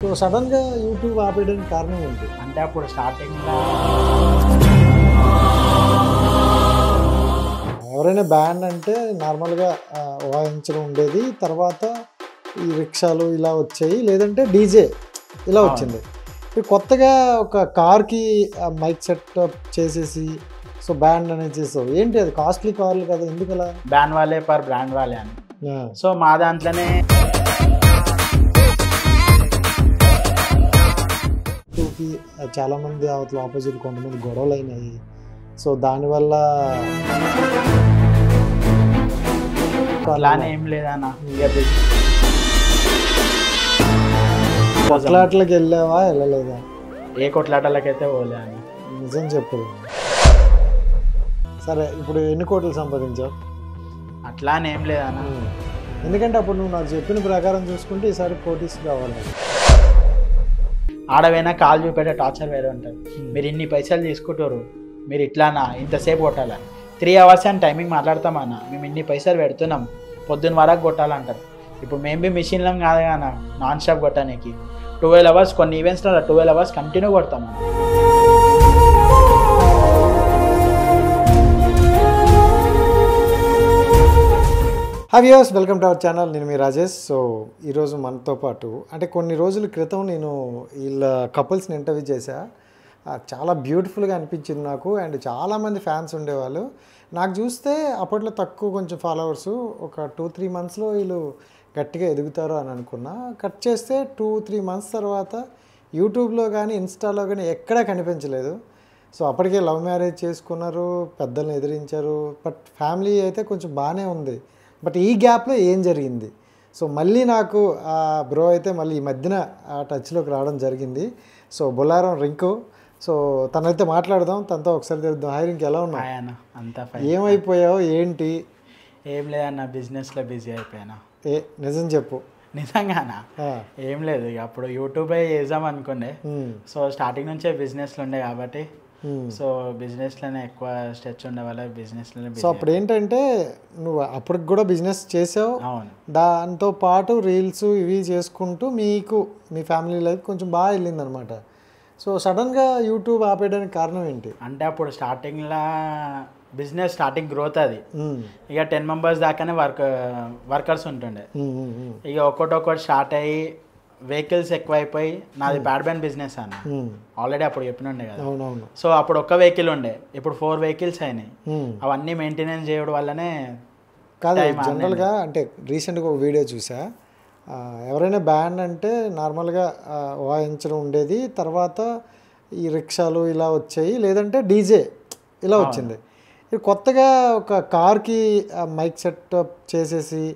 So సడన్గా YouTube ఆపేయడానికి కారణం ఏంటి? అంటే అప్పుడు స్టార్టింగ్లో ఎవరైనా బ్యాండ్ అంటే నార్మల్గా వాయించడం ఉండేది, తర్వాత ఈ రిక్షాలు ఇలా వచ్చాయి, లేదంటే డీజే ఇలా వచ్చింది. ఇప్పుడు కొత్తగా ఒక కార్కి మైక్ సెటప్ చేసేసి సో బ్యాండ్ అనేది చేసావు. ఏంటి అది? కాస్ట్లీ కార్లు కదా, ఎందుకు అలా? బ్యాన్ వాళ్ళే పర్ బ్రాండ్ వాళ్ళే అని. సో మా దాంట్లోనే చాలామంది అవతల ఆపోజిట్ కొంతమంది గొడవలు అయినాయి. సో దానివల్ల అలానే ఏం లేదన్నా. కొట్లాట్లకి వెళ్ళావా వెళ్ళలేదా? ఏ కొట్లాటలకైతే పోలే అని. నిజం చెప్పు. సరే, ఇప్పుడు ఎన్ని కోట్లు సంపాదించావు? అట్లానే ఏం లేదన్నా. ఎందుకంటే అప్పుడు నువ్వు నాకు చెప్పిన ప్రకారం చూసుకుంటే ఈసారి కోటీస్ కావాలి. ఆడవైనా కాల్ చూపెట్టే టార్చర్ వేరే ఉంటుంది. మీరు ఇన్ని పైసలు తీసుకుంటారు, మీరు ఇట్లానా ఇంతసేపు కొట్టాలా, 3 hours అని టైమింగ్ మాట్లాడతామన్నా, మేము ఇన్ని పైసలు పెడుతున్నాం, పొద్దున్న వరకు కొట్టాలంటారు. ఇప్పుడు మేము బి మిషన్లం కాదు కదా నాన్ స్టాప్ కొట్టడానికి. 12 hours, కొన్ని ఈవెంట్స్లో 12 hours కంటిన్యూ కొడతామన్నా. Hi viewers, welcome to our channel. నేను మీ రాజేష్. సో ఈరోజు మనతో పాటు అంటే కొన్ని రోజుల క్రితం నేను వీళ్ళ కపుల్స్ని ఇంటర్వ్యూ చేశా. చాలా బ్యూటిఫుల్గా అనిపించింది నాకు. అండ్ చాలామంది ఫ్యాన్స్ ఉండేవాళ్ళు. నాకు చూస్తే అప్పట్లో తక్కువ కొంచెం ఫాలోవర్సు, ఒక 2-3 monthsలో వీళ్ళు గట్టిగా ఎదుగుతారు అని అనుకున్నా. కట్ చేస్తే 2-3 months తర్వాత యూట్యూబ్లో కానీ ఇన్స్టాలో కానీ ఎక్కడా కనిపించలేదు. సో అప్పటికే లవ్ మ్యారేజ్ చేసుకున్నారు, పెద్దల్ని ఎదిరించారు. బట్ ఫ్యామిలీ అయితే కొంచెం బాగానే ఉంది. బట్ ఈ గ్యాప్లో ఏం జరిగింది? సో మళ్ళీ నాకు బ్రో అయితే మళ్ళీ ఈ మధ్యన టచ్లోకి రావడం జరిగింది. సో బొల్లారం రింకు. సో తనైతే మాట్లాడదాం, తనతో ఒకసారి తెలుద్దాం. హాయ్ రింక్, ఎలా ఉన్నావు? అంతా ఏమైపోయావు ఏంటి? ఏం లేదన్న, బిజినెస్లో బిజీ అయిపోయానా. నిజం చెప్పు. నిజంగానా? ఏం లేదు, అప్పుడు యూట్యూబే చేద్దాం అనుకుండే. సో స్టార్టింగ్ నుంచే బిజినెస్లు ఉండే కాబట్టి సో బిజినెస్లోనే ఎక్కువ స్ట్రెచ్ ఉండే వాళ్ళ బిజినెస్లోనే. సో అప్పుడు ఏంటంటే నువ్వు అప్పటికి కూడా బిజినెస్ చేసావు, అవును, దాంతో పాటు రీల్స్ ఇవి చేసుకుంటూ మీకు మీ ఫ్యామిలీ లైఫ్ కొంచెం బాగా వెళ్ళింది అనమాట. సో సడన్గా యూట్యూబ్ ఆపేయడానికి కారణం ఏంటి? అంటే అప్పుడు స్టార్టింగ్లో బిజినెస్ స్టార్టింగ్ గ్రోత్ అది. ఇక 10 members దాకానే వర్కర్స్ ఉంటుండే. ఇక ఒక్కొక్కటి స్టార్ట్ అయ్యి వెహికల్స్ ఎక్కువైపోయి, నాది ప్యాడ్ బ్యాన్ బిజినెస్ అన్న. ఆల్రెడీ అప్పుడు చెప్పినుండే కదా. సో అప్పుడు ఒక్క వెహికల్ ఉండే, ఇప్పుడు 4 vehicles అయినాయి. అవన్నీ మెయింటెనెన్స్ చేయడం వల్లనే కాదు. జనరల్గా అంటే రీసెంట్గా ఒక వీడియో చూసా. ఎవరైనా బ్యాండ్ అంటే నార్మల్గా వాయించడం ఉండేది, తర్వాత ఈ రిక్షాలు ఇలా వచ్చాయి, లేదంటే డీజే ఇలా వచ్చింది. ఇది కొత్తగా ఒక కార్కి మైక్ సెటప్ చేసేసి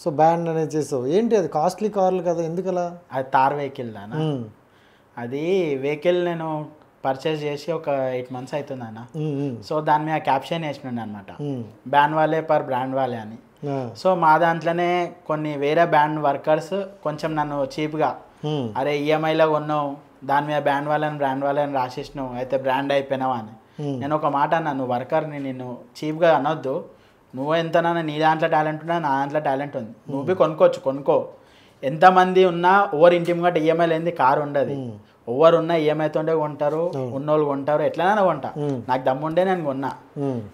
సో బ్యాండ్ అనేది చేసావు. ఏంటి అది? కాస్ట్లీ కార్లు కదా, ఎందుకు అలా? అది తార్ వెహికల్ దానా. అది వెహికల్ నేను పర్చేస్ చేసి ఒక 8 months అవుతుంది అన్న. సో దాని మీద క్యాప్షన్ వేసినండి అనమాట, బ్యాన్ వాళ్ళే పర్ బ్రాండ్ వాళ్ళే అని. సో మా దాంట్లోనే కొన్ని వేరే బ్యాండ్ వర్కర్స్ కొంచెం నన్ను చీప్గా, అరే ఈఎంఐలో కొన్నావు, దాని మీద బ్రాండ్ వాళ్ళని రాసేసినావు, అయితే బ్రాండ్ అయిపోయినావా అని. నేను ఒక మాట అన్నా, నువ్వు వర్కర్ని, నిన్ను చీప్గా అనొద్దు, నువ్వు ఎంతనా నీ దాంట్లో టాలెంట్ ఉన్నా నా దాంట్లో టాలెంట్ ఉంది, నువ్వు బి కొనుక్కో. ఎంతమంది ఉన్నా ఓవర్ ఇంటిమేట్ ఈఎంఐ లేని కారు ఉండదు. ఓవర్ ఉన్న ఈఎంఐతోనే కొంటారు, ఉన్నోళ్ళు కొంటారు, ఎట్లైనా కొంటా, నాకు దమ్ముండే నేను కొన్నా.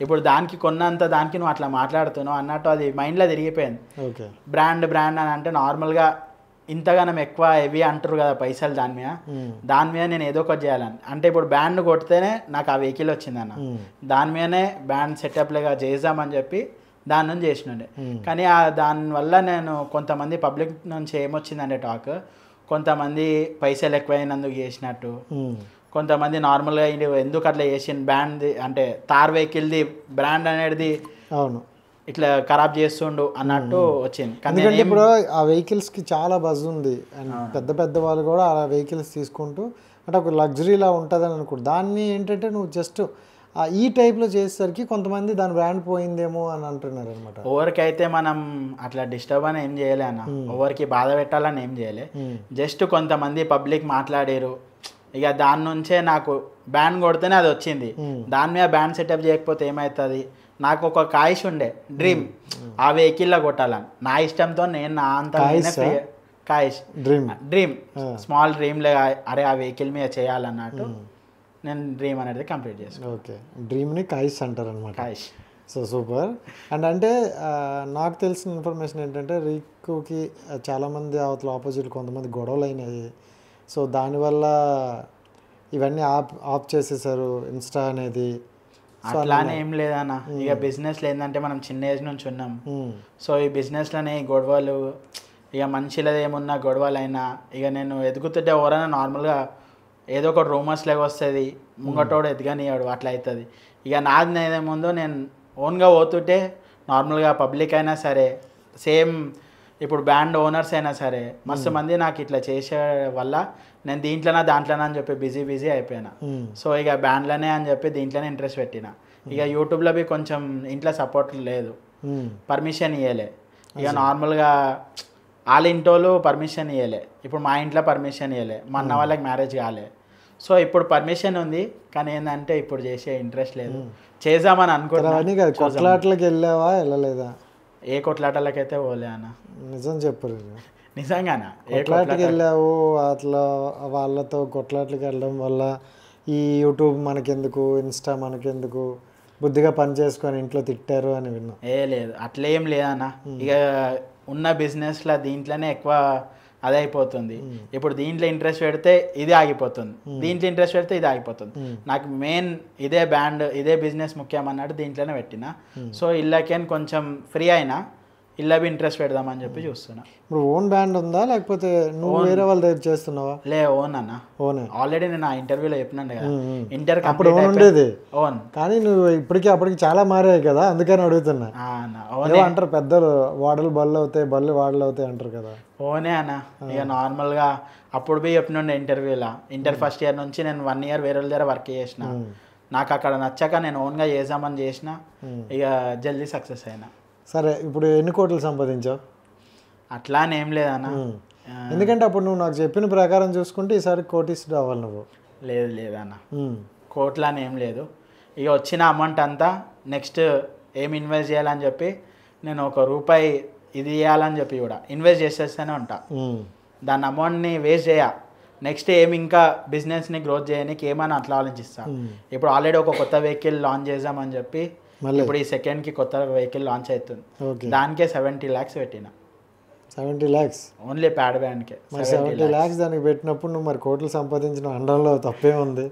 ఇప్పుడు దానికి కొన్నంత దానికి నువ్వు అట్లా మాట్లాడుతున్నావు అన్నట్టు అది మైండ్లో తిరిగిపోయింది. బ్రాండ్ అని అంటే నార్మల్గా ఇంతగానం ఎక్కువ హెవీ అంటారు కదా పైసలు, దాని మీద నేను ఏదో ఒకటి చేయాలని. అంటే ఇప్పుడు బ్యాండ్ కొడితేనే నాకు ఆ వెహికల్ వచ్చిందన్న, దాని మీదనే బ్యాండ్ సెటప్లుగా చేద్దామని చెప్పి దాని నుంచి చేసినండే. కానీ దానివల్ల నేను కొంతమంది పబ్లిక్ నుంచి ఏమొచ్చిందంటే టాక్, కొంతమంది పైసలు ఎక్కువైనందుకు చేసినట్టు, కొంతమంది నార్మల్గా ఎందుకు అట్లా చేసిన, బ్యాండ్ అంటే తార్ వెహికల్ది బ్రాండ్ అనేది అవును ఇట్లా ఖరాబ్ చేస్తుండు అన్నట్టు వచ్చింది. ఎందుకంటే ఇప్పుడు ఆ వెహికల్స్కి చాలా బజ్ ఉంది. అండ్ పెద్ద వాళ్ళు కూడా ఆ వెహికల్స్ తీసుకుంటూ అంటే ఒక లగ్జరీలా ఉంటుందని అనుకుంటు, దాన్ని ఏంటంటే నువ్వు జస్ట్ ఈ టైప్లో చేసేసరికి కొంతమంది దాని బ్రాండ్ పోయిందేమో అని అంటున్నారు అనమాట. ఓవర్కి అయితే మనం అట్లా డిస్టర్బ్ అని ఏం చేయలే అన్న, ఓవర్కి బాధ పెట్టాలని ఏం చేయలే. జస్ట్ కొంతమంది పబ్లిక్ మాట్లాడారు, ఇక దాని నుంచే నాకు బ్యాండ్ కొడితేనే అది వచ్చింది. దాని మీద బ్యాండ్ సెటప్ చేయకపోతే ఏమవుతుంది, నాకు ఒక కాయిష్ ఉండే డ్రీమ్, ఆ వెహికల్లో కొట్టాలని. నా ఇష్టంతో నేను నా అంత కాయిష్ డ్రీమ్ డ్రీమ్ స్మాల్ డ్రీమ్లే, అరే ఆ వెహికల్ మీద చేయాలన్నట్టు నేను డ్రీమ్ అనేది కంప్లీట్ చేసాను. ఓకే, డ్రీమ్ని కాయిష్ అంటారు అనమాట. కాయిష్. So super. అండ్ అంటే నాకు తెలిసిన ఇన్ఫర్మేషన్ ఏంటంటే రిక్కుకి చాలామంది అవతల ఆపోజిట్ కొంతమంది గొడవలు అయినాయి. సో దానివల్ల ఇవన్నీ ఆఫ్ చేసేసారు ఇన్స్టా అనేది. అట్లానే ఏం లేదన్న, ఇక బిజినెస్లో ఏంటంటే మనం చిన్న ఏజ్ నుంచి ఉన్నాం. సో ఈ బిజినెస్లోనే గొడవలు, ఇక మనిషిలో ఏమున్నా గొడవలైనా, ఇక నేను ఎదుగుతుంటే ఎవరైనా నార్మల్గా ఏదో ఒక రూమర్స్ లాగా వస్తుంది, ముంగటోడు ఎదగనియాడు, అట్లా అవుతుంది. ఇక నాది ఏదేముందో నేను ఓన్గా పోతుంటే నార్మల్గా పబ్లిక్ అయినా సరే, సేమ్ ఇప్పుడు బ్యాండ్ ఓనర్స్ అయినా సరే మస్తు మంది నాకు ఇట్లా చేసే వల్ల నేను దీంట్లోనా దాంట్లోనా అని చెప్పి బిజీ అయిపోయినా. సో ఇక బ్యాండ్లోనే అని చెప్పి దీంట్లోనే ఇంట్రెస్ట్ పెట్టిన. ఇక యూట్యూబ్లో బి కొంచెం ఇంట్లో సపోర్ట్ లేదు, పర్మిషన్ ఇవ్వలే. ఇక నార్మల్గా వాళ్ళ ఇంటోళ్ళు పర్మిషన్ ఇవ్వలే, ఇప్పుడు మా ఇంట్లో పర్మిషన్ ఇవ్వలే, మా అన్న వాళ్ళకి మ్యారేజ్ కాలే. సో ఇప్పుడు పర్మిషన్ ఉంది, కానీ ఏంటంటే ఇప్పుడు చేసే ఇంట్రెస్ట్ లేదు. చేద్దామని అనుకుంటున్నా. కొట్లాట్లకి వెళ్ళావా వెళ్ళలేదా? ఏ కొట్లాటలకైతే పోలే అన్న. నిజం చెప్పరు. నిజంగానా? కొట్లాట్లకి వెళ్ళావు, అట్లా వాళ్ళతో కొట్లాట్లకి వెళ్ళడం వల్ల ఈ యూట్యూబ్ మనకెందుకు, ఇన్స్టా మనకెందుకు, బుద్ధిగా పని చేసుకొని ఇంట్లో తిట్టారు అని విన్నా. లేదు అట్లేం లేదన్న. ఇక ఉన్న బిజినెస్లో దీంట్లోనే ఎక్కువ అదే అయిపోతుంది. ఇప్పుడు దీంట్లో ఇంట్రెస్ట్ పెడితే ఇది ఆగిపోతుంది, దీంట్లో ఇంట్రెస్ట్ పెడితే ఇది ఆగిపోతుంది. నాకు మెయిన్ ఇదే బ్యాండ్, ఇదే బిజినెస్ ముఖ్యం అన్నట్టు దీంట్లోనే పెట్టిన. సో ఇళ్ళకేం కొంచెం ఫ్రీ అయినా ఇలా ఇంట్రెస్ట్ పెడదామని చెప్పి చూస్తున్నా. ఇప్పుడు ఓన్ బ్యాండ్ ఉందా లేకపోతే నువ్వు వేరే వాళ్ళ దగ్గర చేస్తున్నావా? ఓన్ అన్న. ఓన్ ఆల్రెడీ నేను ఆ ఇంటర్వ్యూలో చెప్పినాను కదా, ఇంటర్ అప్పుడు ఓన్ ఉండేది. ఓన్ కానీ నువ్వు అప్పటికి చాలా మారాయి కదా, అందుకని అడుగుతున్నా. అంటారు పెద్దలు, వాడలు బళ్ళు అవుతాయి, బళ్ళు వాడలు అవుతాయి అంటారు కదా. ఓనే అన్న. ఇక నార్మల్గా అప్పుడు పోయి చెప్పినండే ఇంటర్వ్యూలో, ఇంటర్ ఫస్ట్ ఇయర్ నుంచి నేను 1 year వేరే వాళ్ళ దగ్గర వర్క్ చేసిన. నాకు అక్కడ నచ్చాక నేను ఓన్గా చేద్దామని చేసిన, ఇక జల్దీ సక్సెస్ అయినా. సరే, ఇప్పుడు ఎన్ని కోట్లు సంపాదించావు? అట్లా అని ఏం లేదన్న. ఎందుకంటే అప్పుడు నువ్వు నాకు చెప్పిన ప్రకారం చూసుకుంటే ఈసారి కోటీసుడు అవ్వాలి నువ్వు. లేదన్న, కోట్ల అని ఏం లేదు. ఇక వచ్చిన అమౌంట్ అంతా నెక్స్ట్ ఏం ఇన్వెస్ట్ చేయాలని చెప్పి నేను ₹1 ఇది చేయాలని చెప్పి కూడా ఇన్వెస్ట్ చేసేస్తూనే ఉంటా. దాని అమౌంట్ని వేస్ట్ చేయ, నెక్స్ట్ ఏమి ఇంకా బిజినెస్ని గ్రోత్ చేయడానికి ఏమని అట్లా ఆలోచిస్తా. ఇప్పుడు ఆల్రెడీ ఒక కొత్త వెహికల్ లాంచ్ చేద్దామని చెప్పి, ఇప్పుడు ఈ సెకండ్కి కొత్త వెహికల్ లాంచ్ అవుతుంది, దానికే 70 lakhs పెట్టిన. 70 lakhs ఓన్లీ ప్యాడ్ బ్యాండ్కే. 70 lakhs దానికి పెట్టినప్పుడు నువ్వు మరి కోట్లు సంపాదించిన అనడంలో తప్పే ఉంది.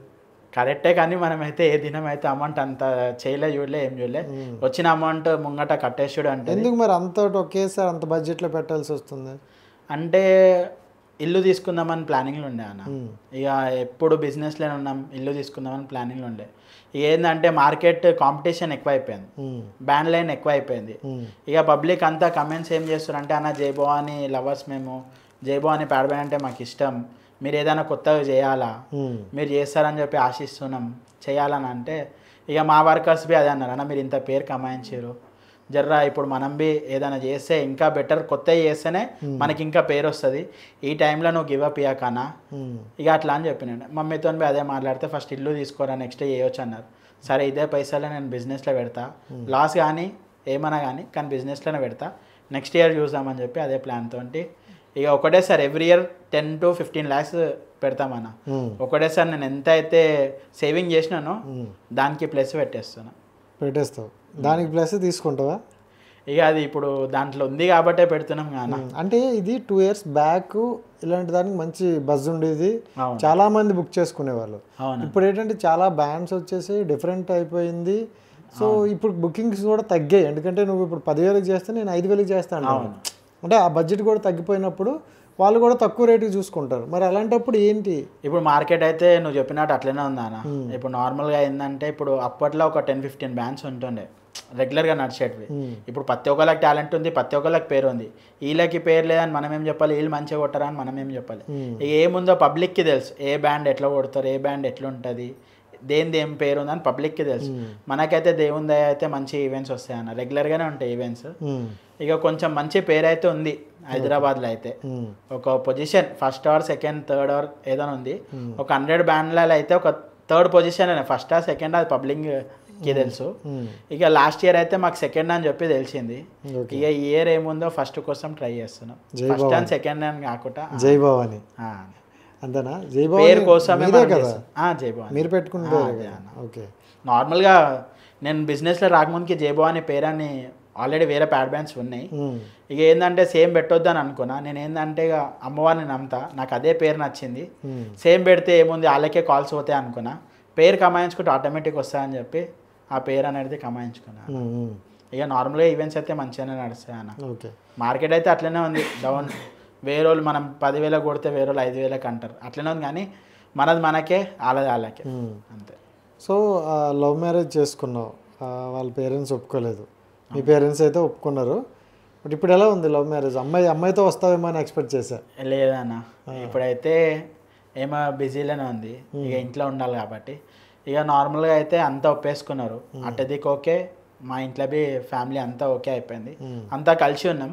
కరెక్టే, కానీ మనమైతే ఏ దినం అయితే అమౌంట్ అంత చేయలే, చూడలే, ఏం చూడలే. వచ్చిన అమౌంట్ ముంగట కట్టేసాడు అంటే ఎందుకు మరి అంత ఒకేసారి అంత బడ్జెట్లో పెట్టాల్సి వస్తుంది? అంటే ఇల్లు తీసుకుందామని ప్లానింగ్లో ఉండే అన్న. ఇక ఎప్పుడు బిజినెస్లోనే ఉన్నాం, ఇల్లు తీసుకుందామని ప్లానింగ్లో ఉండే. ఏంటంటే మార్కెట్ కాంపిటీషన్ ఎక్కువ అయిపోయింది, బ్యాండ్ లైన్ ఎక్కువ అయిపోయింది. ఇక పబ్లిక్ అంతా కమెంట్స్ ఏం చేస్తారంటే, అన్న జైభవాని లవర్స్ మేము, జైభవాని ప్యాడ్ బ్యాండ్ అంటే మాకు ఇష్టం, మీరు ఏదైనా కొత్తగా చేయాలా, మీరు చేస్తారని చెప్పి ఆశిస్తున్నాం, చేయాలని అంటే ఇక మా వర్కర్స్ బి అదే అన్నారు, అన్న మీరు ఇంత పేరు కమాయించారు, జర్రా ఇప్పుడు మనం బి ఏదైనా చేస్తే ఇంకా బెటర్, కొత్తవి చేస్తేనే మనకి ఇంకా పేరు వస్తుంది, ఈ టైంలో నువ్వు గివ్ అప్ ఇవ్వకన్నా ఇక అట్లా అని చెప్పినాను. మమ్మీతో బి అదే మాట్లాడితే, ఫస్ట్ ఇల్లు తీసుకోరా, నెక్స్ట్ చేయొచ్చు అన్నారు. సరే ఇదే పైసలే నేను బిజినెస్లో పెడతా, లాస్ కానీ ఏమన్నా కానీ బిజినెస్లోనే పెడతా, నెక్స్ట్ ఇయర్ చూద్దామని చెప్పి అదే ప్లాన్ తోటి ఇక ఒకటేసారి ఎవ్రీ ఇయర్ 10 to 15 lakhs పెడతామన్న. ఒకటేసారి నేను ఎంత అయితే సేవింగ్ చేసినానో దానికి ప్లస్ పెట్టేస్తావు, దానికి ప్లస్ తీసుకుంటావా? ఇక అది ఇప్పుడు దాంట్లో ఉంది కాబట్టే పెడుతున్నాం కానా. అంటే ఇది 2 years బ్యాక్ ఇలాంటి దానికి మంచి బజ్ ఉండేది, చాలా మంది బుక్ చేసుకునేవాళ్ళు. ఇప్పుడు ఏంటంటే చాలా బ్యాండ్స్ వచ్చేసి డిఫరెంట్ అయిపోయింది. సో ఇప్పుడు బుకింగ్స్ కూడా తగ్గాయి, ఎందుకంటే నువ్వు ఇప్పుడు 10,000 చేస్తే నేను 5,000 చేస్తాను. అంటే ఆ బడ్జెట్ కూడా తగ్గిపోయినప్పుడు వాళ్ళు కూడా తక్కువ రేటుకి చూసుకుంటారు. మరి అలాంటప్పుడు ఏంటి? ఇప్పుడు మార్కెట్ అయితే నువ్వు చెప్పినట్టు అట్లనే ఉందా అన్న. ఇప్పుడు నార్మల్గా ఏంటంటే, ఇప్పుడు అప్పట్లో ఒక 10-15 బ్యాండ్స్ ఉంటుండే రెగ్యులర్గా నడిచేటివి. ఇప్పుడు ప్రతి ఒక్కరికి టాలెంట్ ఉంది, ప్రతి ఒక్కరికి పేరు ఉంది. వీళ్ళకి పేరు లేదని మనం ఏం చెప్పాలి, వీళ్ళు మంచిగా కొట్టారా అని మనం ఏం చెప్పాలి. ఏముందో పబ్లిక్కి తెలుసు, ఏ బ్యాండ్ ఎట్లా కొడతారు, ఏ బ్యాండ్ ఎట్లుంటుంది, దేనిది ఏం పేరు ఉందని పబ్లిక్కి తెలుసు. మనకైతే దేవుంది అయితే మంచి ఈవెంట్స్ వస్తాయన్న, రెగ్యులర్గానే ఉంటాయి ఈవెంట్స్. ఇక కొంచెం మంచి పేరు అయితే ఉంది హైదరాబాద్లో, అయితే ఒక position 1st or 2nd, 3rd ఏదైనా ఉంది. ఒక 100 బ్యాండ్లలో అయితే ఒక 3rd position, 1st or 2nd అది కి తెలుసు. ఇక లాస్ట్ ఇయర్ అయితే మాకు సెకండ్ అని చెప్పి తెలిసింది. ఇక ఈ ఇయర్ ఏముందో ఫస్ట్ కోసం ట్రై చేస్తున్నాం. ఫస్ట్ అండ్ సెకండ్ అని కాకుండా జై భవాని అంతేనా? జై భవాని పేరు కోసమే కదా? జై భవాని మీరు పెట్టుకుంటారు. ఓకే. నార్మల్గా నేను బిజినెస్లో రాకముందుకి జై భవాని పేరాన్ని ఆల్రెడీ వేరే ప్యాడ్ బ్యాండ్స్ ఉన్నాయి. ఇక ఏంటంటే సేమ్ పెట్టొద్దు అని అనుకున్నా. నేను ఏంటంటే ఇక అమ్మవారిని నమ్ముతా, నాకు అదే పేరు నచ్చింది. సేమ్ పెడితే ఏముంది వాళ్ళకే కాల్స్ పోతాయి అనుకున్నా. పేరు కమాయించుకుంటే ఆటోమేటిక్ వస్తాయని చెప్పి ఆ పేరు అనేది కమాయించుకున్నా. ఇక నార్మల్గా ఈవెంట్స్ అయితే మంచిగానే నడుస్తాయి అన్న. మార్కెట్ అయితే అట్లనే ఉంది డౌన్. వేరే వాళ్ళు మనం 10,000 కొడితే వేరే వాళ్ళు 5,000 అంటారు, అట్లనే ఉంది. కానీ మనది మనకే, వాళ్ళకే అంతే. సో లవ్ మ్యారేజ్ చేసుకున్నావు, వాళ్ళ పేరెంట్స్ ఒప్పుకోలేదు, మీ పేరెంట్స్ అయితే ఒప్పుకున్నారు. బట్ ఇప్పుడు ఎలా ఉంది లవ్ మ్యారేజ్? అమ్మాయితో వస్తావేమో అని ఎక్స్పెక్ట్ చేశా. లేదన్న, ఇప్పుడైతే ఏమో బిజీలోనే ఉంది. ఇక ఇంట్లో ఉండాలి కాబట్టి ఇక నార్మల్గా అయితే అంతా ఒప్పేసుకున్నారు. అట్టదికి ఓకే, మా ఇంట్లో ఫ్యామిలీ అంతా ఓకే అయిపోయింది. అంతా కలిసి ఉన్నాం.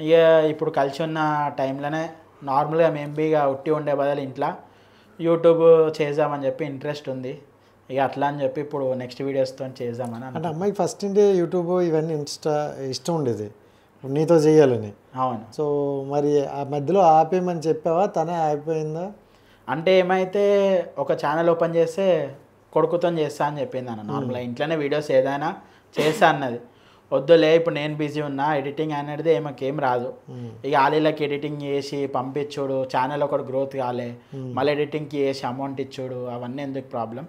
ఇక ఇప్పుడు కలిసి ఉన్న టైంలోనే నార్మల్గా మేము ఇక ఉట్టి ఉండే బదులు ఇంట్లో యూట్యూబ్ చేద్దామని చెప్పి ఇంట్రెస్ట్ ఉంది. ఇక అట్లా అని చెప్పి ఇప్పుడు నెక్స్ట్ వీడియోస్తో చేద్దామని. అంటే అమ్మాయికి ఫస్ట్ నుండి యూట్యూబ్ ఇవన్నీ ఇష్టం ఉండేది నీతో చేయాలని. అవును. సో మరి ఆ మధ్యలో ఆపేయమని చెప్పావా, తనే ఆగిపోయిందా? అంటే ఏమైతే ఒక ఛానల్ ఓపెన్ చేస్తే కొడుకుతో చేస్తా అని చెప్పింది అన్న. నార్మల్గా ఇంట్లోనే వీడియోస్ ఏదైనా చేస్తా అన్నది. వద్దులే ఇప్పుడు నేను బిజీ ఉన్నా, ఎడిటింగ్ అనేది ఏం రాదు. ఇక ఆలీలకి ఎడిటింగ్ చేసి పంపించుడు, ఛానల్ ఒకటి గ్రోత్ కాలే, మళ్ళీ ఎడిటింగ్కి చేసి అమౌంట్ ఇచ్చుడు, అవన్నీ ఎందుకు ప్రాబ్లం,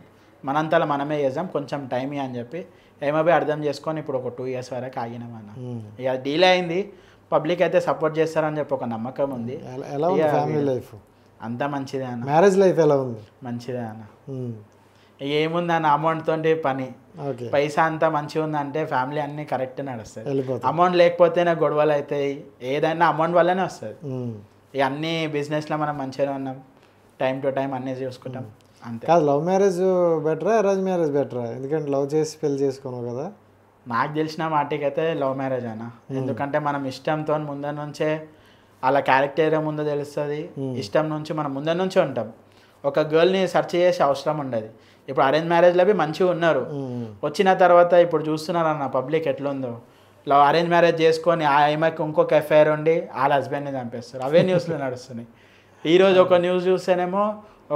మనంతలో మనమే చేద్దాం, కొంచెం టైం అని చెప్పి ఏమోబీ అర్థం చేసుకొని ఇప్పుడు ఒక 2 years వరకు ఆగినామన్న. ఇక డీల్ అయింది. పబ్లిక్ అయితే సపోర్ట్ చేస్తారని చెప్పి ఒక నమ్మకం ఉంది. ఫ్యామిలీ లైఫ్ అంతా మంచిదే అన్న. మ్యారేజ్ లైఫ్ ఎలా ఉంది? మంచిదే అన్న. ఏముంది అన్న, అమౌంట్ తోటి పని. పైసా అంతా మంచిగా ఉందంటే ఫ్యామిలీ అన్ని కరెక్ట్ నడుస్తుంది. అమౌంట్ లేకపోతేనే గొడవలు అవుతాయి. ఏదైనా అమౌంట్ వల్లనే వస్తుంది. ఇక అన్ని బిజినెస్లో మనం మంచిగానే ఉన్నాం, టైం టు టైం అన్నీ చూసుకుంటాం అంతే. కాదు, లవ్ మ్యారేజ్ బెటరా అరేంజ్ మ్యారేజ్ బెటరా? ఎందుకంటే లవ్ చేసి పెళ్లి చేసుకున్నావు కదా. నాకు తెలిసిన మాటకి అయితే లవ్ మ్యారేజ్ అన్న. ఎందుకంటే మనం ఇష్టంతో ముందర నుంచే అలా క్యారెక్టర్ ముందు తెలుస్తుంది. ఇష్టం నుంచి మనం ముందర నుంచే ఉంటాం. ఒక గర్ల్ని సెర్చ్ చేసే అవసరం ఉండదు. ఇప్పుడు అరేంజ్ మ్యారేజ్లో మంచిగా ఉన్నారు, వచ్చిన తర్వాత ఇప్పుడు చూస్తున్నారు అన్న పబ్లిక్ ఎట్లుందో. లవ్ అరేంజ్ మ్యారేజ్ చేసుకొని ఆ ఆమెకి ఇంకొక ఎఫ్ఐఆర్ ఉండి వాళ్ళ హస్బెండ్ని చంపేస్తారు. అవే న్యూస్లో నడుస్తున్నాయి. ఈరోజు ఒక న్యూస్ చూస్తేనేమో